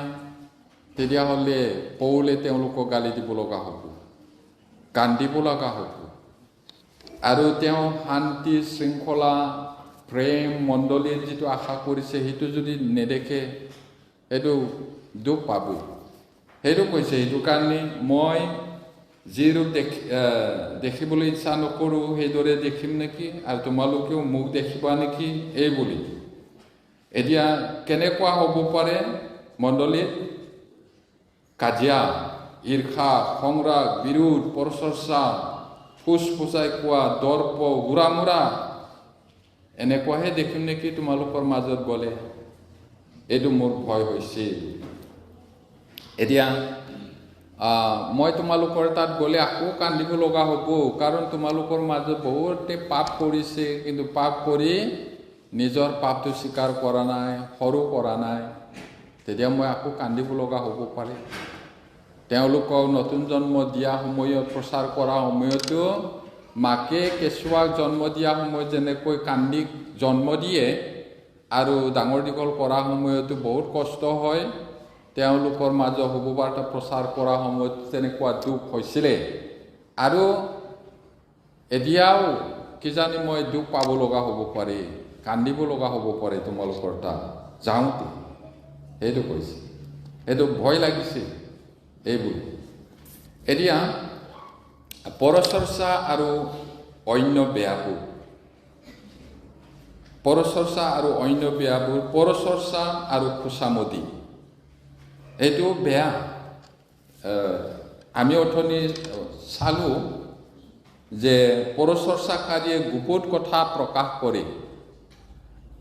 তেতিয়াহ'লে পৌলে তেওঁলোকক গালি দিব লগা হ'ব, কান্দিব লগা হ'ব। আৰু তেওঁ শান্তি, শৃংখলা, প্ৰেম, মণ্ডলীৰ যিটো আশা কৰিছে সেইটো যদি নেদেখে, সেইটো দুখ পাব। সেইটো কৈছে, সেইটো কাৰণে মই যি ৰূপ দেখিবলৈ ইচ্ছা নকৰোঁ সেইদৰে দেখিম নেকি, আৰু তোমালোকেও মোক দেখিবা নেকি, এই বুলি। এতিয়া কেনেকুৱা হ'ব পাৰে মণ্ডলীত? কাজিয়া, ঈৰ্ষা, সংগ্ৰাম, বিৰোধ, পৰচৰ্চা, ফুচফুচাই কোৱা, দৰ্প, ঘূৰা-মুৰা, এনেকুৱাহে দেখিম নেকি তোমালোকৰ মাজত গ'লে? এইটো মোৰ ভয় হৈছে। এতিয়া মই তোমালোকৰ তাত গ'লে আকৌ কান্দিব লগা হ'ব, কাৰণ তোমালোকৰ মাজত বহুতে পাপ কৰিছে, কিন্তু পাপ কৰি নিজৰ পাপটো স্বীকাৰ কৰা নাই, সৰু কৰা নাই। তেতিয়া মই আকৌ কান্দিব লগা হ'ব পাৰে। তেওঁলোকক নতুন জন্ম দিয়া সময়ত, প্ৰচাৰ কৰা সময়তো মাকে কেঁচুৱাক জন্ম দিয়া সময়ত যেনেকৈ কান্দি জন্ম দিয়ে, আৰু ডাঙৰ দীঘল কৰা সময়তো বহুত কষ্ট হয় তেওঁলোকৰ মাজত শুভবাৰ্তা প্ৰচাৰ কৰা সময়ত তেনেকুৱা দুখ হৈছিলে আৰু এতিয়াও কিজানি মই দুখ পাব লগা হ'ব পাৰে কান্দিব লগা হ'ব পাৰে তোমালোকৰ তাত যাওঁতে সেইটো কৈছে সেইটো ভয় লাগিছে এইবোৰ এতিয়া পৰচৰ্চা আৰু অন্য বেয়াবোৰ পৰচৰ্চা আৰু অন্য বেয়াবোৰ পৰচৰ্চা আৰু খুচামদি এইটো বেয়া আমি অথনি চালোঁ যে পৰচৰ্চাকাৰীয়ে গোপন কথা প্ৰকাশ কৰে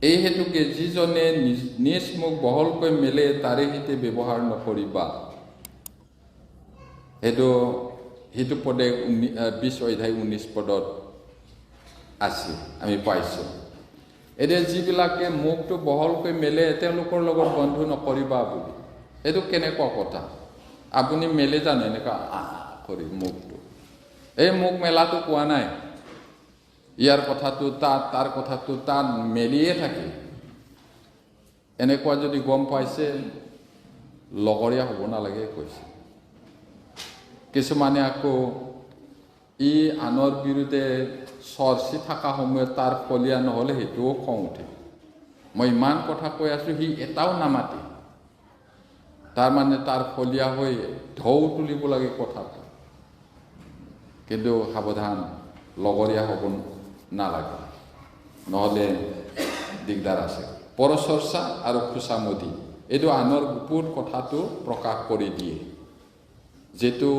এই হেতুকে যিজনে নিজ মুখ বহলকৈ মেলে তাৰে হিতে ব্যৱহাৰ নকৰিবা সেইটো পদে 20 অধ্যায় 19 পদত আছে আমি পাইছোঁ এতিয়া যিবিলাকে মুখটো বহলকৈ মেলে তেওঁলোকৰ লগত বন্ধু নকৰিবা বুলি এইটো কেনেকুৱা কথা আপুনি মেলে জানে এনেকুৱা কৰি মুখটো এই মুখ মেলাটো কোৱা নাই ইয়াৰ কথাটো তাৰ কথাটো তাত মেলিয়ে থাকে এনেকুৱা যদি গম পাইছে লগৰীয়া হ'ব নালাগে কৈছে কিছুমানে আকৌ ই আনৰ বিৰুদ্ধে চৰ্চি থকা সময়ত তাৰ ফলীয়া নহ'লে সেইটোও খং উঠে মই ইমান কথা কৈ আছোঁ সি এটাও নামাতে তাৰমানে তাৰ ফলীয়া হৈ ঢৌ তুলিব লাগে কথাটো কিন্তু সাৱধান লগৰীয়া হ'ব নালাগে নহ'লে দিগদাৰ আছে পৰচৰ্চা আৰু খুচামদি এইটো আনৰ গোপন কথাটো প্ৰকাশ কৰি দিয়ে যেটো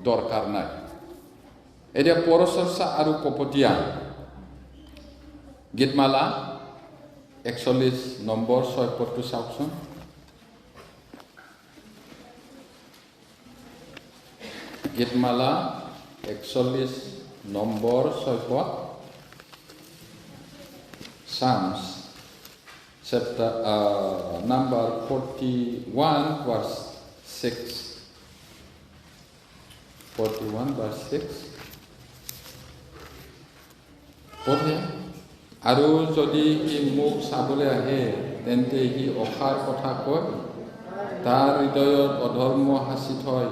দৰকাৰ নাই এতিয়া পৰচৰ্চা আৰু কপটীয়া গীতমালা 41 নম্বৰ 6 পদটো চাওকচোন গীতমালা 41 নম্বৰ 6 পদ Psalms chapter number 41 verse 6 41 verse 6 পঢ়ে আৰু যদি সি মোক চাবলৈ আহে তেন্তে সি অসাৰ কথা কয় তাৰ হৃদয়ত অধৰ্ম সাঁচি থয়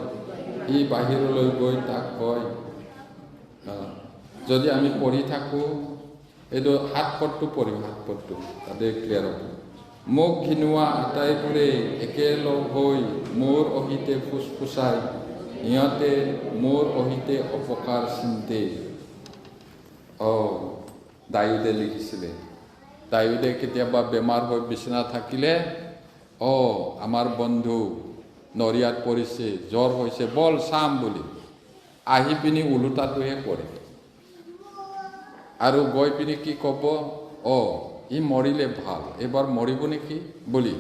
সি বাহিৰলৈ গৈ তাক কয় যদি আমি পঢ়ি থাকোঁ এইটো 7 পদটো পঢ়িম 7 পদটো তাতে ক্লিয়াৰ হ'ব মোক ঘিনোৱা আটাইবোৰে একেলগ হৈ মোৰ অহিতে ফুচফুচাই সিহঁতে মোৰ অহিতে অপকাৰ চিন্তে দায়ুদে লিখিছিলে দায়ুদে কেতিয়াবা বেমাৰ হৈ বিচনা থাকিলে আমাৰ বন্ধু নৰিয়াত পৰিছে জ্বৰ হৈছে বল চাম বুলি আহি পিনি ওলোটাটোহে কৰে আৰু গৈ পিনি কি ক'ব ই মৰিলে ভাল এবাৰ মৰিব নেকি বুলি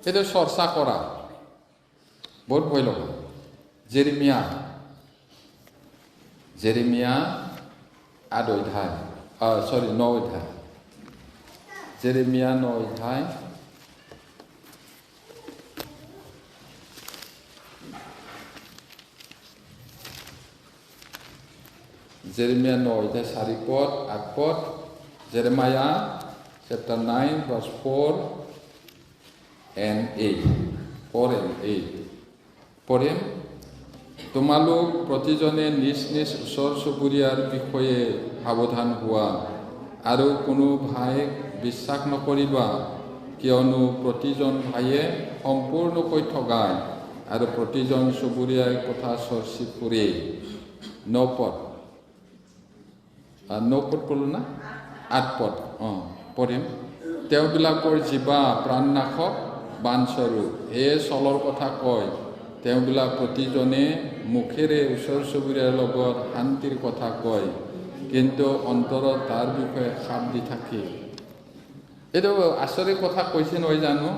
সেইটো চৰ্চা কৰা বহুত ভয় লগা জেৰেমিয়া 8 অধ্যায় 9 অধ্যায় জেৰেমিয়া 9 অধ্যায় Jeremiah 9 অধ্যায় 4 পদ 8 পদ Jeremiah chapter 9 verse 4 and 8 4 and 8 পঢ়িম তোমালোক প্ৰতিজনে নিজ নিজ ওচৰ চুবুৰীয়াৰ বিষয়ে সাৱধান হোৱা আৰু কোনো ভাইক বিশ্বাস নকৰিবা কিয়নো প্ৰতিজন ভাইয়ে সম্পূৰ্ণকৈ ঠগায় আৰু প্ৰতিজন চুবুৰীয়াই কথা চৰ্চি ফুৰে 9 পদ 9 পদ ক'লো না 8 পদ পঢ়িম তেওঁবিলাকৰ জীৱা প্ৰাণনাশক বানস্বৰূপ সেয়ে চলৰ কথা কয় তেওঁবিলাক প্ৰতিজনে মুখেৰে ওচৰ চুবুৰীয়াৰ লগত শান্তিৰ কথা কয় কিন্তু অন্তৰত তাৰ বিষয়ে সাপ দি থাকে এইটো আচৰিত কথা কৈছে নহয় জানো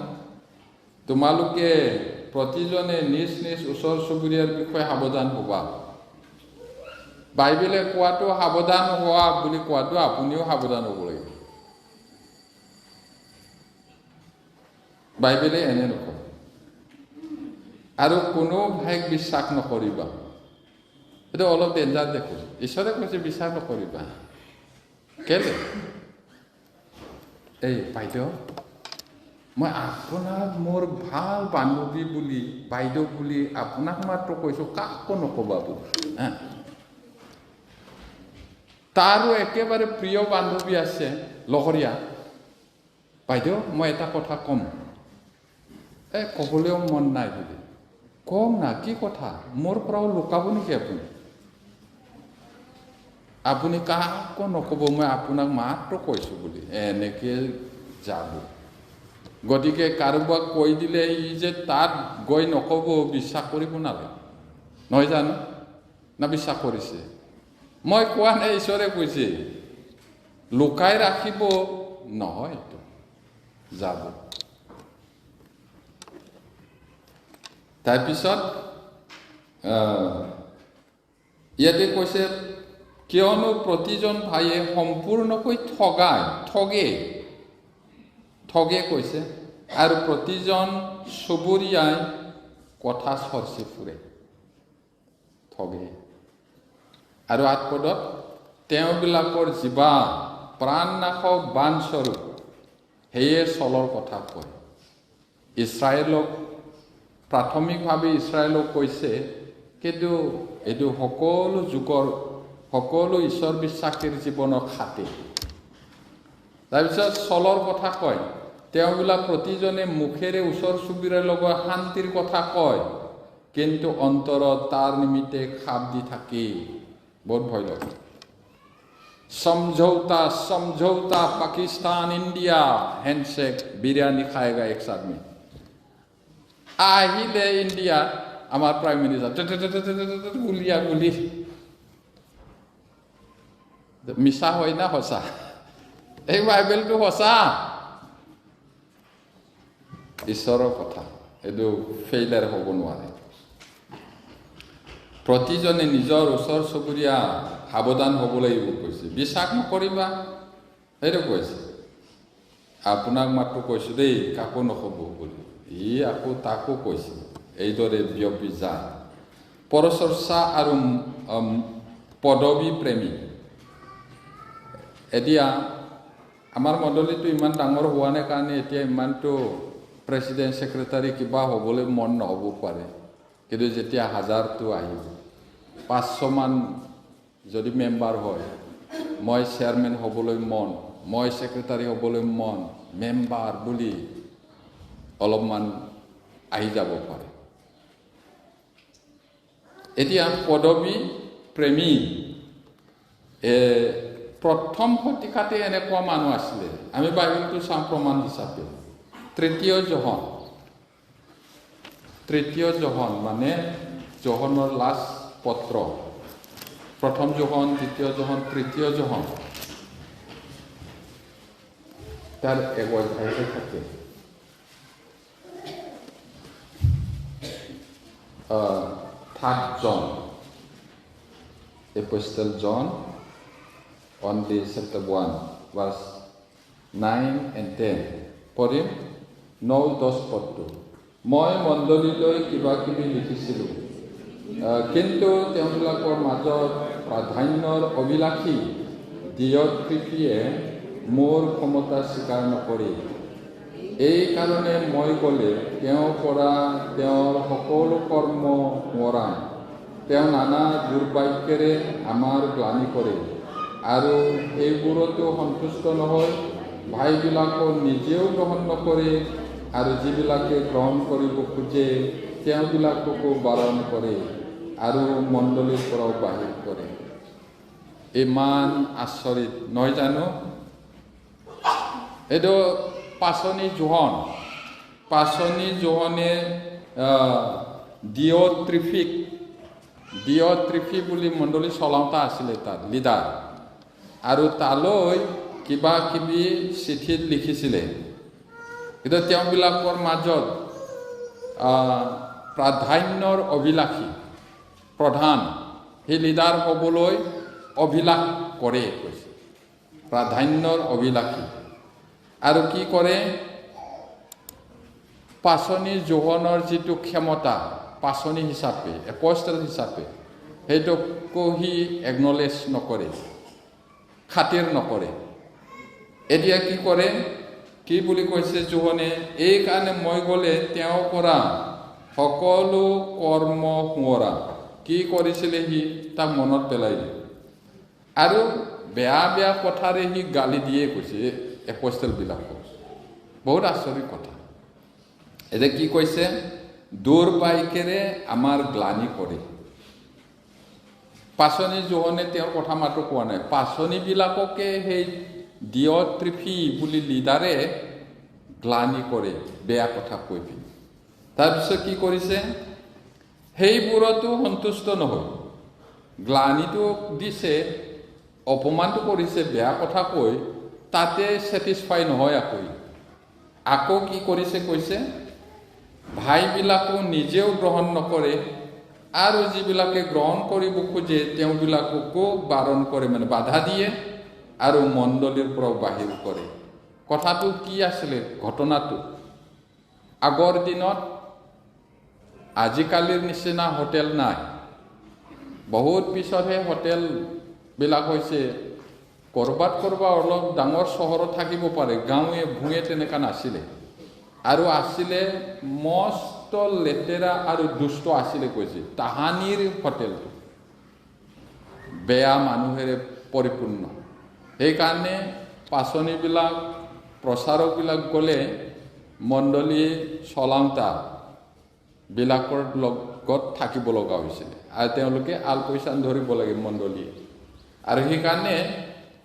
তোমালোকে প্ৰতিজনে নিজ নিজ ওচৰ চুবুৰীয়াৰ বিষয়ে সাৱধান হ'বা বাইবেলে কোৱাটো সাৱধান হোৱা বুলি কোৱাটো আপুনিও সাৱধান হ'ব লাগিব বাইবেলে এনে নকয় আৰু কোনো ভাইক বিশ্বাস নকৰিবা এইটো অলপ ডেঞ্জাৰ দেখোঁ ঈশ্বৰে কৈছে বিশ্বাস নকৰিবা কেলে এই বাইদেউ মই আপোনাক মোৰ ভাল বান্ধৱী বুলি বাইদেউ বুলি আপোনাক মাত্ৰ কৈছোঁ, কাকো নক'বা বুলি। তাৰো একেবাৰে প্ৰিয় বান্ধৱী আছে লগৰীয়া, বাইদেউ মই এটা কথা ক'ম, ক'বলৈও মন নাই বুলি। কম না, কি কথা, মোৰ পৰাও লুকাব নেকি আপুনি? আপুনি কাকো নক'ব, মই আপোনাক মাত্ৰ কৈছোঁ বুলি, এনেকৈ যাব। গতিকে কাৰোবাক কৈ দিলে ই যে তাত গৈ নক'ব, বিশ্বাস কৰিব নালাগে, নহয় জানো? না বিশ্বাস কৰিছে? মই কোৱা নাই, ঈশ্বৰে কৈছে। লুকাই ৰাখিব নহয়, এইটো যাব। তাৰপিছত ইয়াতে কৈছে, কিয়নো প্ৰতিজন ভাইয়ে সম্পূৰ্ণকৈ ঠগে কৈছে, আৰু প্ৰতিজন চুবুৰীয়াই কথা চৰ্চি ফুৰে, ঠগে। আৰু ৮ পদত, তেওঁবিলাকৰ জিভা প্ৰাণনাশক বাণস্বৰূপ, সেয়ে চলৰ কথা কয়। ইছৰাইলক প্ৰাথমিকভাৱে ইছৰাইলক কৈছে, কিন্তু এইটো সকলো যুগৰ সকলো ঈশ্বৰ বিশ্বাসীৰ জীৱনৰ খাতে। তাৰপিছত চলৰ কথা কয়, তেওঁবিলাক প্ৰতিজনে মুখেৰে ওচৰ চুবুৰীয়াৰ লগত শান্তিৰ কথা কয়, কিন্তু অন্তৰত তাৰ নিমিত্তে খাপ দি থাকে। বহুত ভয় লাগে। समझौता पाकिस्तान इंडिया हैंडशेक बिरयानी खाएगा एक साथ में। আহিলে ইণ্ডিয়া আমাৰ প্ৰাইম মিনিষ্টাৰ গুলি মিছা হয় না সঁচা? এই বাইবেলটো সঁচা, ঈশ্বৰৰ কথা, এইটো ফেইলাৰ হ'ব নোৱাৰে। প্ৰতিজনে নিজৰ ওচৰ চুবুৰীয়া সাৱধান হ'ব লাগিব কৈছে, বিশ্বাস নকৰিবা, সেইটো কৈছে। আপোনাক মাত্ৰ কৈছোঁ দেই, কাকো নক'ব বুলি। ই আকৌ তাকো কৈছে, এইদৰে বিয়পি যায়। পৰচৰ্চা আৰু পদবী প্ৰেমী। এতিয়া আমাৰ মণ্ডলীটো ইমান ডাঙৰ হোৱা নাই কাৰণে এতিয়া ইমানটো প্ৰেচিডেণ্ট ছেক্ৰেটাৰী কিবা হ'বলৈ মন নহ'ব পাৰে, কিন্তু যেতিয়া 1000টো আহিব, 500মান যদি মেম্বাৰ হয়, মই চেয়াৰমেন হ'বলৈ মন, মই ছেক্ৰেটাৰী হ'বলৈ মন, মেম্বাৰ বুলি অলপমান আহি যাব পাৰে। এতিয়া পদবী প্ৰেমী, প্ৰথম শতিকাতে এনেকুৱা মানুহ আছিলে। আমি বাইবেলটো চাওঁ প্ৰমাণ হিচাপে। তৃতীয় যোহন মানে যোহনৰ লাষ্ট পত্ৰ, প্ৰথম যোহন, দ্বিতীয় যোহন, তৃতীয় যোহন, তাৰ 1 অধ্যায়তে থাকে। Third John, Apostle John, only chapter 1, verse 9 and 10. পঢ়িম 9-10 পদটো। মই মণ্ডলীলৈ কিবা কিবি লিখিছিলোঁ, কিন্তু তেওঁবিলাকৰ মাজত প্ৰাধান্যৰ অভিলাষী ডিয়ট্ৰিফিয়ে মোৰ ক্ষমতা স্বীকাৰ নকৰে। এই কাৰণে মই গ'লে তেওঁৰ পৰা তেওঁৰ সকলো কৰ্ম সোঁৱৰাম। তেওঁ নানা দুৰ্বাক্যেৰে আমাৰ গ্লানি কৰে, আৰু সেইবোৰতো সন্তুষ্ট নহয়। ভাইবিলাকো নিজেও গ্ৰহণ নকৰে, আৰু যিবিলাকে গ্ৰহণ কৰিব খোজে তেওঁবিলাককো বাৰণ কৰে, আৰু মণ্ডলীৰ পৰাও বাহিৰ কৰে। ইমান আচৰিত নহয় জানো? এইটো পাচনি জোহনে ডিঅ'ট্ৰিফি বুলি মণ্ডলী চলাওঁতা আছিলে, তাত লিডাৰ, আৰু তালৈ কিবা কিবি চিঠিত লিখিছিলে। কিন্তু তেওঁবিলাকৰ মাজত প্ৰাধান্যৰ অভিলাষী, প্ৰধান, সেই লিডাৰ হ'বলৈ অভিলাষ কৰে কৈছে, প্ৰাধান্যৰ অভিলাষী। আৰু কি কৰে? পাচনি যোহনৰ যিটো ক্ষমতা পাচনি হিচাপে, এপষ্টল হিচাপে, সেইটোকো সি একনলেজ নকৰে, খাতিৰ নকৰে। এতিয়া কি কৰে? কি বুলি কৈছে জোহনে, এই কাৰণে মই গ'লে তেওঁ কৰা সকলো কৰ্ম সোঁৱৰা। কি কৰিছিলে সি তাক মনত পেলাই দিয়ে, আৰু বেয়া বেয়া কথাৰে সি গালি দিয়ে কৈছে এপষ্টলবিলাকক। বহুত আচৰিত কথা। এতিয়া কি কৈছে, দুৰ্ভাগ্যেৰে আমাৰ গ্লানি কৰে। পাচনি জোহনে তেওঁৰ কথা মাত্ৰ কোৱা নাই, পাচনিবিলাককে সেই ডিঅ'ট্ৰিফি বুলি লিডাৰে গ্লানি কৰে, বেয়া কথা কৈ পিনি। তাৰপিছত কি কৰিছে, সেইবোৰতো সন্তুষ্ট নহয়, গ্লানিটো দিছে, অপমানটো কৰিছে, বেয়া কথা কৈ তাতে ছেটিছফাই নহয়। আকৌ কি কৰিছে কৈছে, ভাইবিলাকো নিজেও গ্ৰহণ নকৰে, আৰু যিবিলাকে গ্ৰহণ কৰিব খোজে তেওঁবিলাককো বাৰণ কৰে, মানে বাধা দিয়ে, আৰু মণ্ডলীৰ পৰাও বাহিৰ কৰে। কথাটো কি আছিলে, ঘটনাটো আগৰ দিনত আজিকালিৰ নিচিনা হোটেল নাই, বহুত পিছতহে হোটেলবিলাক হৈছে। ক'ৰবাত অলপ ডাঙৰ চহৰত থাকিব পাৰে, গাঁৱে ভূঞে তেনেকুৱা নাছিলে, আৰু আছিলে মস্ত লেতেৰা আৰু দুষ্ট আছিলে কৈছে। তাহানিৰ হোটেলটো বেয়া মানুহেৰে পৰিপূৰ্ণ। সেইকাৰণে পাচনিবিলাক প্ৰচাৰকবিলাক গ'লে মণ্ডলী চলাওঁতা বিলাকৰ লগত থাকিব লগা হৈছিলে, আৰু তেওঁলোকে আলপৈচান ধৰিব লাগে মণ্ডলীয়ে। আৰু সেইকাৰণে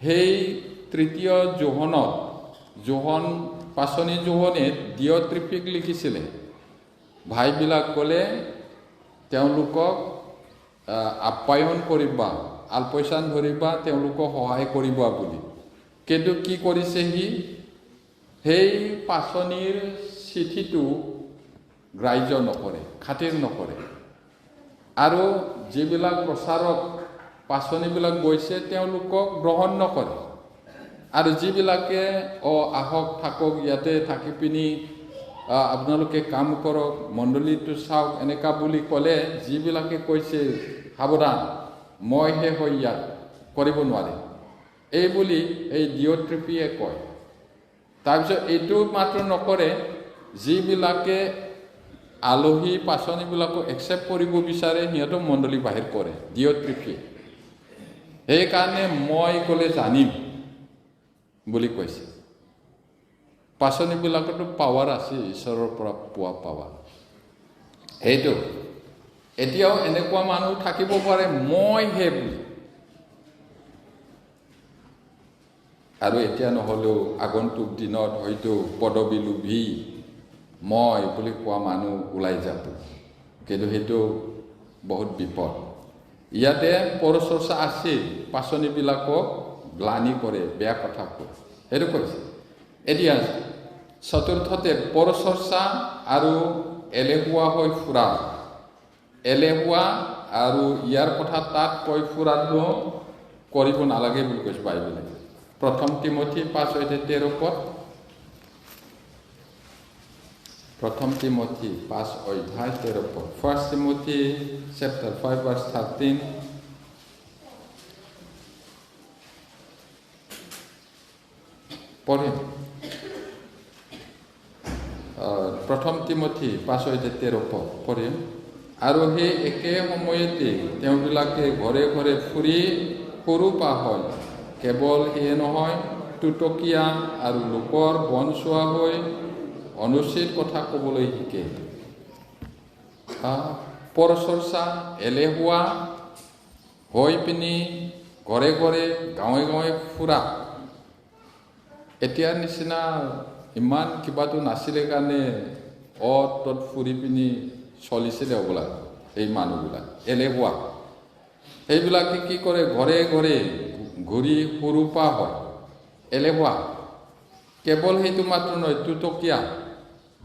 সেই তৃতীয় জোহন পাচনি জোহনে ডিঅ'ট্ৰিফিক লিখিছিলে, ভাইবিলাক গ'লে তেওঁলোকক আপ্যায়ন কৰিবা, আলপৈচান ধৰিবা, তেওঁলোকক সহায় কৰিবা বুলি। কিন্তু কি কৰিছে সি, সেই পাচনিৰ চিঠিটো গ্ৰাহ্য নকৰে, খাতিৰ নকৰে, আৰু যিবিলাক প্ৰচাৰক পাচনিবিলাক গৈছে তেওঁলোকক গ্ৰহণ নকৰে, আৰু যিবিলাকে আহক থাকক ইয়াতে থাকি পিনি আপোনালোকে কাম কৰক, মণ্ডলীটো চাওক এনেকা বুলি ক'লে, যিবিলাকে কৈছে সাৱধান মইহে হৈ ইয়াত কৰিব নোৱাৰিম, এই বুলি এই ডিঅ'ট্ৰিফিয়ে কয়। তাৰপিছত এইটো মাত্ৰ নকৰে, যিবিলাকে আলহী পাচনিবিলাকক একচেপ্ট কৰিব বিচাৰে সিহঁতক মণ্ডলী বাহিৰ কৰে ডিঅ'ট্ৰিফিয়ে। সেইকাৰণে মই গ'লে জানিম বুলি কৈছে। পাচনিবিলাকতো পাৱাৰ আছে, ঈশ্বৰৰ পৰা পোৱা পাৱাৰ। সেইটো এতিয়াও এনেকুৱা মানুহ থাকিব পাৰে, মইহে বুলি, আৰু এতিয়া নহ'লেও আগন্তুক দিনত হয়তো পদবী লোভী মই বুলি কোৱা মানুহ ওলাই যাব, কিন্তু সেইটো বহুত বিপদ। ইয়াতে পৰচৰ্চা আছে, পাচনিবিলাকক গ্লানি কৰে, বেয়া কথা কয়, সেইটো কৈছে। এতিয়া চতুৰ্থতে পৰচৰ্চা আৰু এলেহুৱা হৈ ফুৰা। এলেহুৱা আৰু ইয়াৰ কথা তাত কৈ ফুৰাটো কৰিব নালাগে বুলি কৈছে বাইবেলে। 1 তিমথি 5:13 1 Timothy 5:13 1 Timothy chapter 5:13 পঢ়িম। 1 Timothy 5:13 পঢ়িম। আৰু সেই একে সময়তে তেওঁবিলাকে ঘৰে ঘৰে ফুৰি সৰু পা হয়, কেৱল সেয়ে নহয়, টুটকীয়া আৰু লোকৰ বনচোৱা হৈ অনুচিত কথা ক'বলৈ শিকে। পৰচৰ্চা, এলেহুৱা হৈ পিনি ঘৰে ঘৰে গাঁৱে গাঁৱে ফুৰা। এতিয়াৰ নিচিনা ইমান কিবাটো নাছিলে কাৰণে ত'ত ফুৰি পিনি চলিছিলে হ'বলা এই মানুহবিলাক। এলেহুৱা সেইবিলাকে কি কৰে, ঘৰে ঘৰে ঘূৰি সৰু পা হয়, এলেহুৱা। কেৱল সেইটো মাত্ৰ নহয়, টুটকীয়া,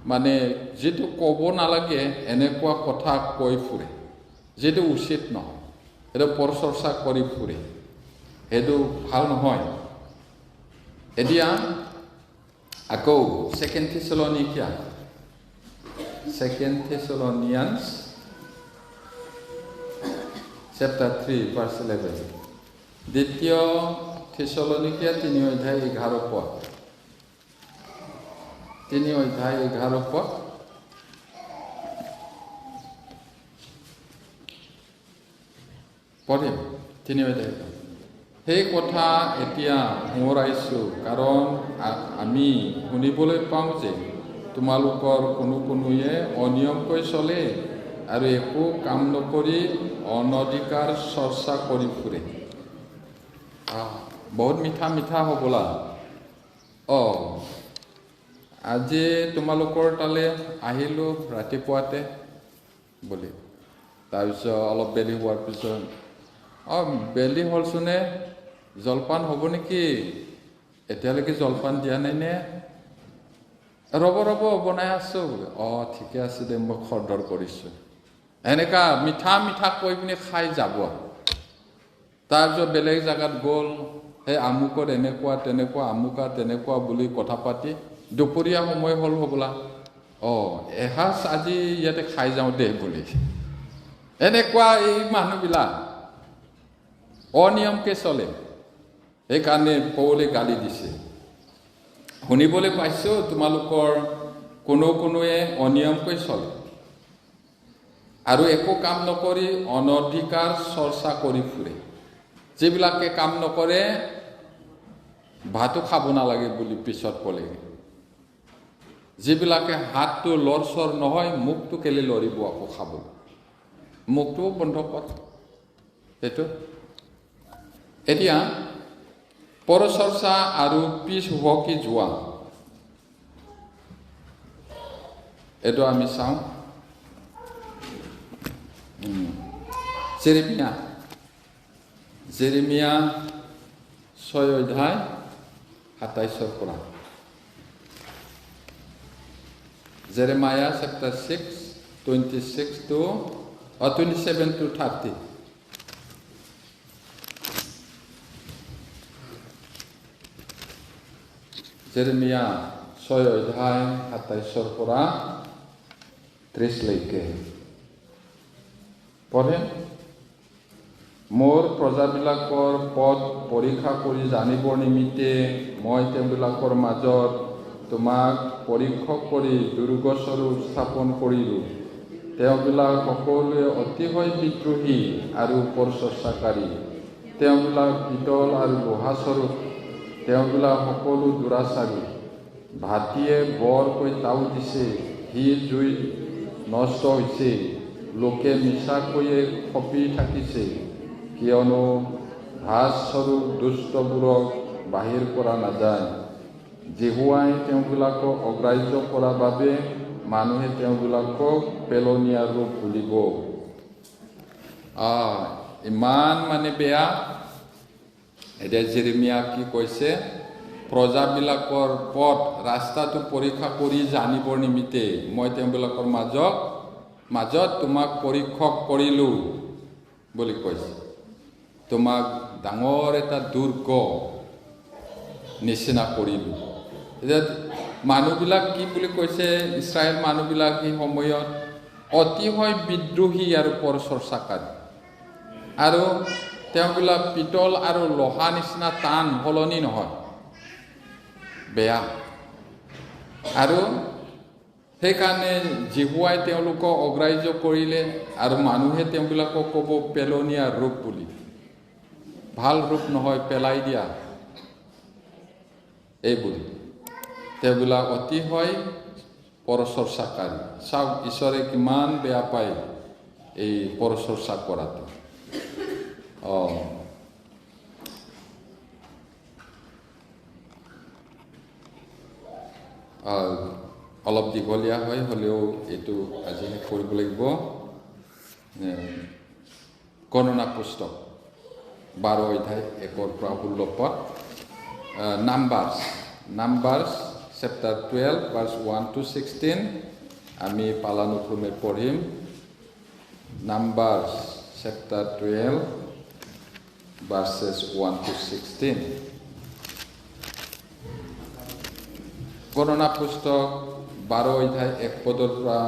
মানে যিটো ক'ব নালাগে এনেকুৱা কথা কৈ ফুৰে, যিটো উচিত নহয়, সেইটো পৰচৰ্চা কৰি ফুৰে, সেইটো ভাল নহয়। এতিয়া আকৌ 2 Thessalonians chapter 3:11 দ্বিতীয় থেছালনিকিয়া 3:11 3 অধ্যায় 11 পদ পঢ়িম 3 অধ্যায় সেই কথা এতিয়া সোঁৱৰাইছোঁ কাৰণ আমি শুনিবলৈ পাওঁ যে তোমালোকৰ কোনোৱে অনিয়মকৈ চলে আৰু একো কাম নকৰি অনধিকাৰ চৰ্চা কৰি ফুৰে বহুত মিঠা হ'বলা আজি তোমালোকৰ তালে আহিলোঁ ৰাতিপুৱাতে বুলি তাৰপিছত অলপ বেলি হোৱাৰ পিছত বেলি হ'লচোনে জলপান হ'ব নেকি এতিয়ালৈকে জলপান দিয়া নাই নে ৰ'ব বনাই আছোঁ বোলে ঠিকে আছে দে মই খৰধৰ কৰিছোঁ এনেকা মিঠা কৈ পিনে খাই যাব তাৰপিছত বেলেগ জেগাত গ'ল সেই আমুকত এনেকুৱা তেনেকুৱা আমুকা তেনেকুৱা বুলি কথা পাতি দুপৰীয়া সময় হ'ল হ'বলা এসাঁজ আজি ইয়াতে খাই যাওঁ দে বুলি এনেকুৱা এই মানুহবিলাক অনিয়মকে চলে সেইকাৰণে পৌলে গালি দিছে শুনিবলৈ পাইছোঁ তোমালোকৰ কোনোৱে অনিয়মকৈ চলে আৰু একো কাম নকৰি অনধিকাৰ চৰ্চা কৰি ফুৰে যিবিলাকে কাম নকৰে ভাতো খাব নালাগে বুলি পিছত ক'লে যিবিলাকে হাতটো লৰচৰ নহয় মুখটো কেলে লৰিব আকৌ খাব মুখটোও বন্ধ কৰ সেইটো এতিয়া পৰচৰ্চা আৰু পিছ হুহকি যোৱা এইটো আমি চাওঁ জেৰেমিয়া 6 অধ্যায় 27 পৰা Jeremiah chapter 6 27 to 30 Jeremiah 6 অধ্যায় 27 পৰা 30 লৈকে পঢ়ে মোৰ প্ৰজাবিলাকৰ পথ পৰীক্ষা কৰি জানিবৰ নিমিত্তে মই তেওঁবিলাকৰ মাজত তোমাক পৰীক্ষক কৰি দুৰ্গস্বৰূপ স্থাপন কৰিলোঁ তেওঁবিলাক সকলোৱে অতিশয় বিদ্ৰোহী আৰু পৰচৰ্চাকাৰী তেওঁবিলাক পিতল আৰু লোহাস্বৰূপ তেওঁবিলাক সকলো দুৰাচাৰী ভাটিয়ে বৰকৈ তাও দিছে সি জুই নষ্ট হৈছে লোকে মিছাকৈয়ে খপি থাকিছে কিয়নো ভাজস্বৰূপ দুষ্টবোৰক বাহিৰ কৰা নাযায় যেহুৱাই তেওঁবিলাকক অগ্ৰাহ্য কৰাৰ বাবে মানুহে তেওঁবিলাকক পেলনীয়া ৰূপ বুলিব ইমান মানে বেয়া এতিয়া জেৰেমিয়া কি কৈছে প্ৰজাবিলাকৰ পথ ৰাস্তাটো পৰীক্ষা কৰি জানিবৰ নিমিত্তে মই তেওঁবিলাকৰ মাজত তোমাক পৰীক্ষক কৰিলোঁ বুলি কৈছে তোমাক ডাঙৰ এটা দুৰ্গ নিচিনা কৰিলোঁ এতিয়া মানুহবিলাক কি বুলি কৈছে ইছৰাইল মানুহবিলাক সেই সময়ত অতিশয় বিদ্ৰোহী আৰু পৰচৰ্চাকাৰী আৰু তেওঁবিলাক পিতল আৰু লোহা নিচিনা টান সলনি নহয় বেয়া আৰু সেইকাৰণে যেহুৱাই তেওঁলোকক অগ্ৰাহ্য কৰিলে আৰু মানুহে তেওঁবিলাকক ক'ব পেলনীয়া ৰূপ বুলি ভাল ৰূপ নহয় পেলাই দিয়া এইবুলি তেওঁবিলাক অতিশয় পৰচৰ্চাকাৰী চাওক ঈশ্বৰে কিমান বেয়া পায় এই পৰচৰ্চা কৰাটো অলপ দীঘলীয়া হয় হ'লেও এইটো আজি শেষ কৰিব লাগিব গণনা পুস্তক 12 অধ্যায় 1 পৰা 16 পদ নাম্বাৰ্ছ chapter 12 verse 1 to 16 আমি পালানুক্ৰমে পঢ়িম নাম্বাৰ্ছ chapter 12 verses 1 to 16 গণনা পুস্তক 12 অধ্যায় 1 পদৰ পৰা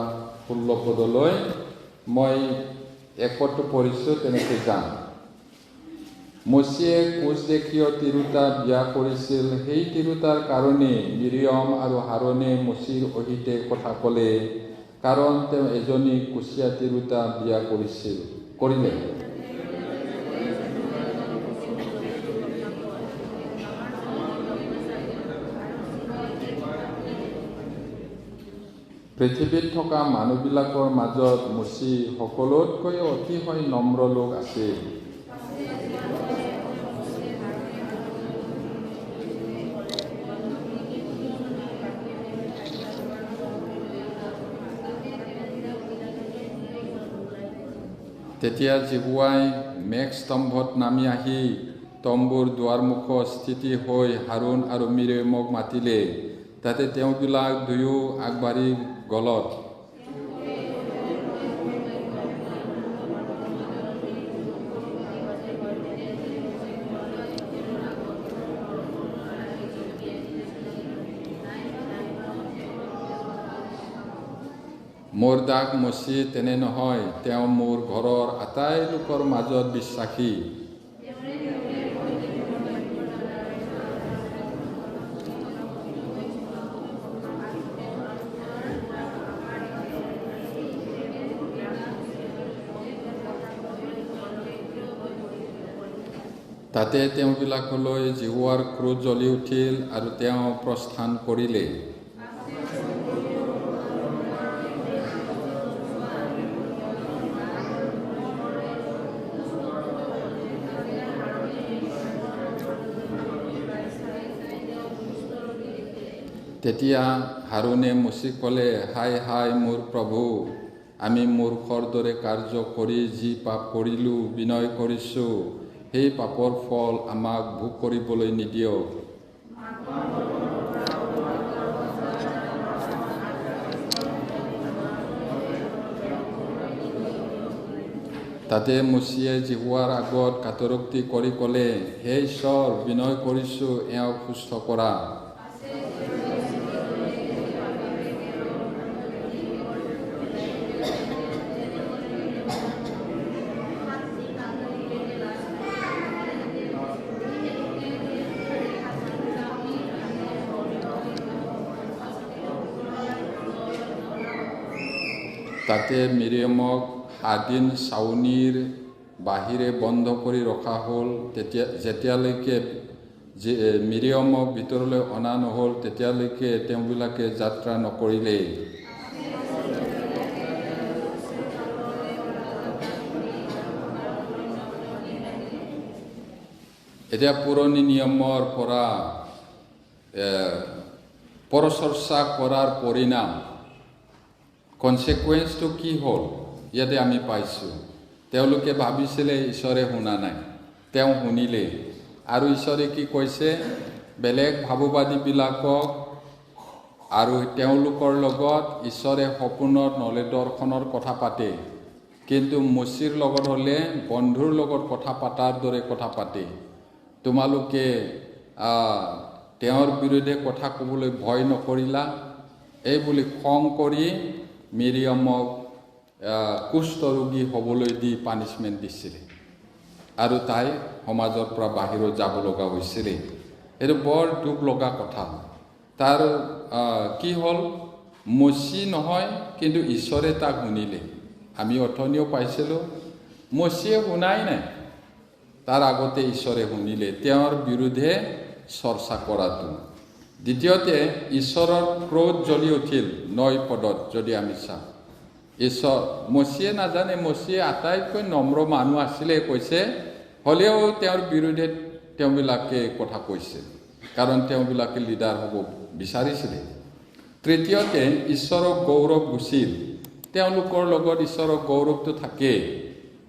16 পদলৈ মই 1 পদটো পঢ়িছোঁ তেনেকৈ যাম মচিয়ে কোচ দেশীয় তিৰোতা বিয়া কৰিছিল। সেই তিৰোতাৰ কাৰণে মিৰিয়ম আৰু হাৰণে মচিৰ সহিতে কথা ক'লে, কাৰণ তেওঁ এজনী কুচিয়া তিৰোতা বিয়া কৰিলে। পৃথিৱীত থকা মানুহবিলাকৰ মাজত মচি সকলোতকৈ অতিশয় নম্ৰ লোক আছিল। তেতিয়া জিহুৱাই মেঘস্তম্ভত নামি আহি তম্বুৰ দুৱাৰমুখত স্থিতি হৈ হাৰুণ আৰু মিৰিয়মক মাতিলে। তাতে তেওঁবিলাক দুয়ো আগবাঢ়ি গলত মোৰ দাগ মচি তেনে নহয়, তেওঁ মোৰ ঘৰৰ আটাই লোকৰ মাজত বিশ্বাসী। তাতে তেওঁবিলাকলৈ জিহুৱাৰ ক্ৰোধ জ্বলি উঠিল আৰু তেওঁ প্ৰস্থান কৰিলে। তেতিয়া হাৰুণে মচিক ক'লে, হাই হাই মোৰ প্ৰভু, আমি মূৰ্খৰ দৰে কাৰ্য কৰি যি পাপ কৰিলোঁ, বিনয় কৰিছোঁ, সেই পাপৰ ফল আমাক ভোগ কৰিবলৈ নিদিয়ক। তাতে মচিয়ে জিহুৱাৰ আগত কাটৰোক্তি কৰি ক'লে, হে ঈশ্বৰ, বিনয় কৰিছোঁ, এওঁক সুস্থ কৰা। তাতে মিৰিয়মক 7 দিন ছাউনিৰ বাহিৰে বন্ধ কৰি ৰখা হ'ল। যেতিয়ালৈকে মিৰিয়মক ভিতৰলৈ অনা নহ'ল, তেতিয়ালৈকে তেওঁবিলাকে যাত্ৰা নকৰিলে। এতিয়া পুৰণি নিয়মৰ পৰা পৰচৰ্চা কৰাৰ পৰিণাম, কনচিকুৱেঞ্চটো কি হ'ল ইয়াতে আমি পাইছোঁ। তেওঁলোকে ভাবিছিলে ঈশ্বৰে শুনা নাই, তেওঁ শুনিলে। আৰু ঈশ্বৰে কি কৈছে, বেলেগ ভাৱবাদীবিলাকক আৰু তেওঁলোকৰ লগত ঈশ্বৰে সপোনত নহ'লে দৰ্শনৰ কথা পাতে, কিন্তু মচিৰ লগত হ'লে বন্ধুৰ লগত কথা পতাৰ দৰে কথা পাতে। তোমালোকে তেওঁৰ বিৰুদ্ধে কথা ক'বলৈ ভয় নকৰিলা, এই বুলি খং কৰি মিৰিয়মক কুষ্ঠৰোগী হ'বলৈ দি পানিছমেণ্ট দিছিলে আৰু তাই সমাজৰ পৰা বাহিৰত যাব লগা হৈছিলে। এইটো বৰ দুখ লগা কথা। তাৰ কি হ'ল, মচি নহয়, কিন্তু ঈশ্বৰে তাক শুনিলে। আমি অথনিও পাইছিলোঁ, মচিয়ে শুনাই নাই, তাৰ আগতে ঈশ্বৰে শুনিলে তেওঁৰ বিৰুদ্ধে চৰ্চা কৰাটো। দ্বিতীয়তে, ঈশ্বৰৰ ক্ৰোধ জ্বলি উঠিল 9 পদত যদি আমি চাওঁ। মচিয়ে নাজানে, মচিয়ে আটাইতকৈ নম্ৰ মানুহ আছিলে কৈছে, হ'লেও তেওঁৰ বিৰুদ্ধে তেওঁবিলাকে কথা কৈছে, কাৰণ তেওঁবিলাকে লিডাৰ হ'ব বিচাৰিছিলে। তৃতীয়তে, ঈশ্বৰৰ গৌৰৱ গুচিল। তেওঁলোকৰ লগত ঈশ্বৰৰ গৌৰৱটো থাকে,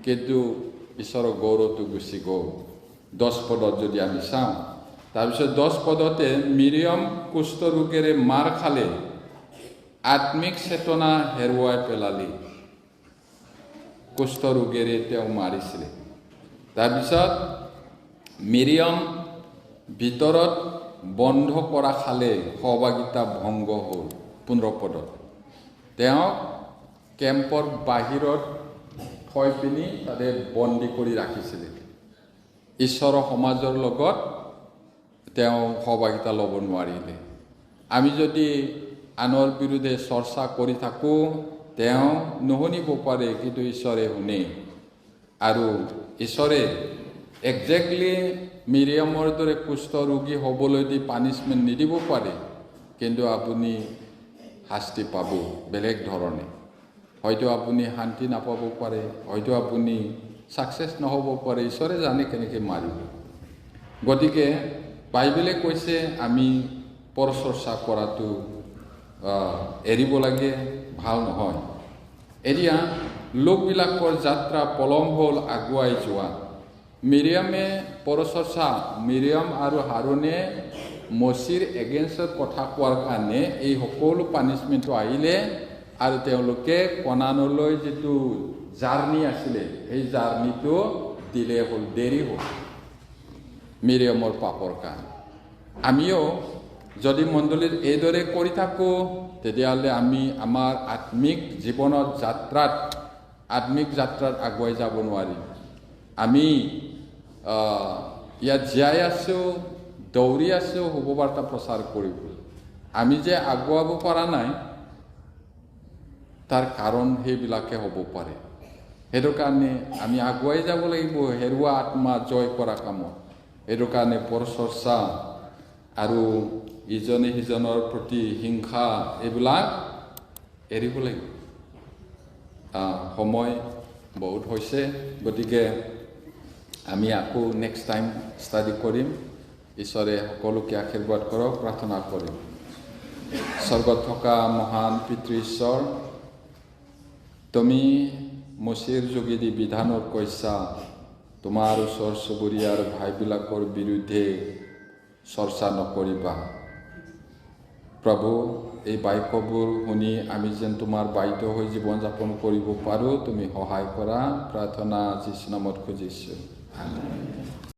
কিন্তু ঈশ্বৰৰ গৌৰৱটো গুচি গ'ল। 10 পদত যদি আমি চাওঁ, তাৰপিছত 10 পদতে মিৰিয়ম কুষ্ঠৰোগেৰে মাৰ খালে, আত্মিক চেতনা হেৰুৱাই পেলালি। কুষ্ঠৰোগেৰে তেওঁ মাৰিছিলে। তাৰপিছত মিৰিয়ম ভিতৰত বন্ধ কৰা খালে, সহভাগিতা ভংগ হ'ল। 15 পদত তেওঁক কেম্পৰ বাহিৰত থৈ পিনি তাতে বন্দী কৰি ৰাখিছিলে। ঈশ্বৰৰ সমাজৰ লগত তেওঁ সহভাগিতা ল'ব নোৱাৰিলে। আমি যদি আনৰ বিৰুদ্ধে চৰ্চা কৰি থাকোঁ, তেওঁ নুশুনিব পাৰে, কিন্তু ঈশ্বৰে শুনে। আৰু ঈশ্বৰে একজেক্টলি মিৰিয়ামৰ দৰে কুষ্ঠ ৰোগী হ'বলৈ দি পানিছমেণ্ট নিদিব পাৰে, কিন্তু আপুনি শাস্তি পাব বেলেগ ধৰণে। হয়তো আপুনি শান্তি নাপাব পাৰে, হয়তো আপুনি ছাকচেছ নহ'ব পাৰে, ঈশ্বৰে জানে কেনেকৈ মাৰিব। গতিকে বাইবেলে কৈছে আমি পৰচৰ্চা কৰাটো এৰিব লাগে, ভাল নহয়। এতিয়া লোকবিলাকৰ যাত্ৰা পলম হ'ল আগুৱাই যোৱা। মিৰিয়ামে পৰচৰ্চা, মিৰিয়াম আৰু হাৰুনে মচিৰ এগেইনষ্টত কথা কোৱাৰ কাৰণে এই সকলো পানিছমেণ্টটো আহিলে, আৰু তেওঁলোকে কনানলৈ যিটো জাৰ্ণি আছিলে সেই জাৰ্ণিটো দিলে হ'ল, দেৰি হ'ল মিৰিয়ামৰ পাপৰ কাৰণে। আমিও যদি মণ্ডলীত এইদৰে কৰি থাকোঁ, তেতিয়াহ'লে আমি আমাৰ আত্মিক যাত্ৰাত আগুৱাই যাব নোৱাৰিম। আমি ইয়াত জীয়াই আছোঁ, দৌৰি আছোঁ শুভবাৰ্তা প্ৰচাৰ কৰিব। আমি যে আগুৱাব পৰা নাই, তাৰ কাৰণ সেইবিলাকে হ'ব পাৰে। সেইটো কাৰণে আমি আগুৱাই যাব লাগিব হেৰুৱা আত্মা জয় কৰা কামত। সেইটো কাৰণে পৰচৰ্চা আৰু ইজনে সিজনৰ প্ৰতি হিংসা এইবিলাক এৰিব লাগিব। সময় বহুত হৈছে, গতিকে আমি আকৌ নেক্সট টাইম ষ্টাডি কৰিম। ঈশ্বৰে সকলোকে আশীৰ্বাদ কৰক। প্ৰাৰ্থনা কৰিম। স্বৰ্গত থকা মহান পিতৃ ঈশ্বৰ, তুমি মচিৰ যোগেদি বিধানত কৈছা তোমাৰ ওচৰ চুবুৰীয়াৰ ভাইবিলাকৰ বিৰুদ্ধে চৰ্চা নকৰিবা। প্ৰভু, এই বাক্যবোৰ শুনি আমি যেন তোমাৰ বাধ্য হৈ জীৱন যাপন কৰিব পাৰোঁ, তুমি সহায় কৰা। প্ৰাৰ্থনা যীশু নামত খুজিছোঁ। আমেন।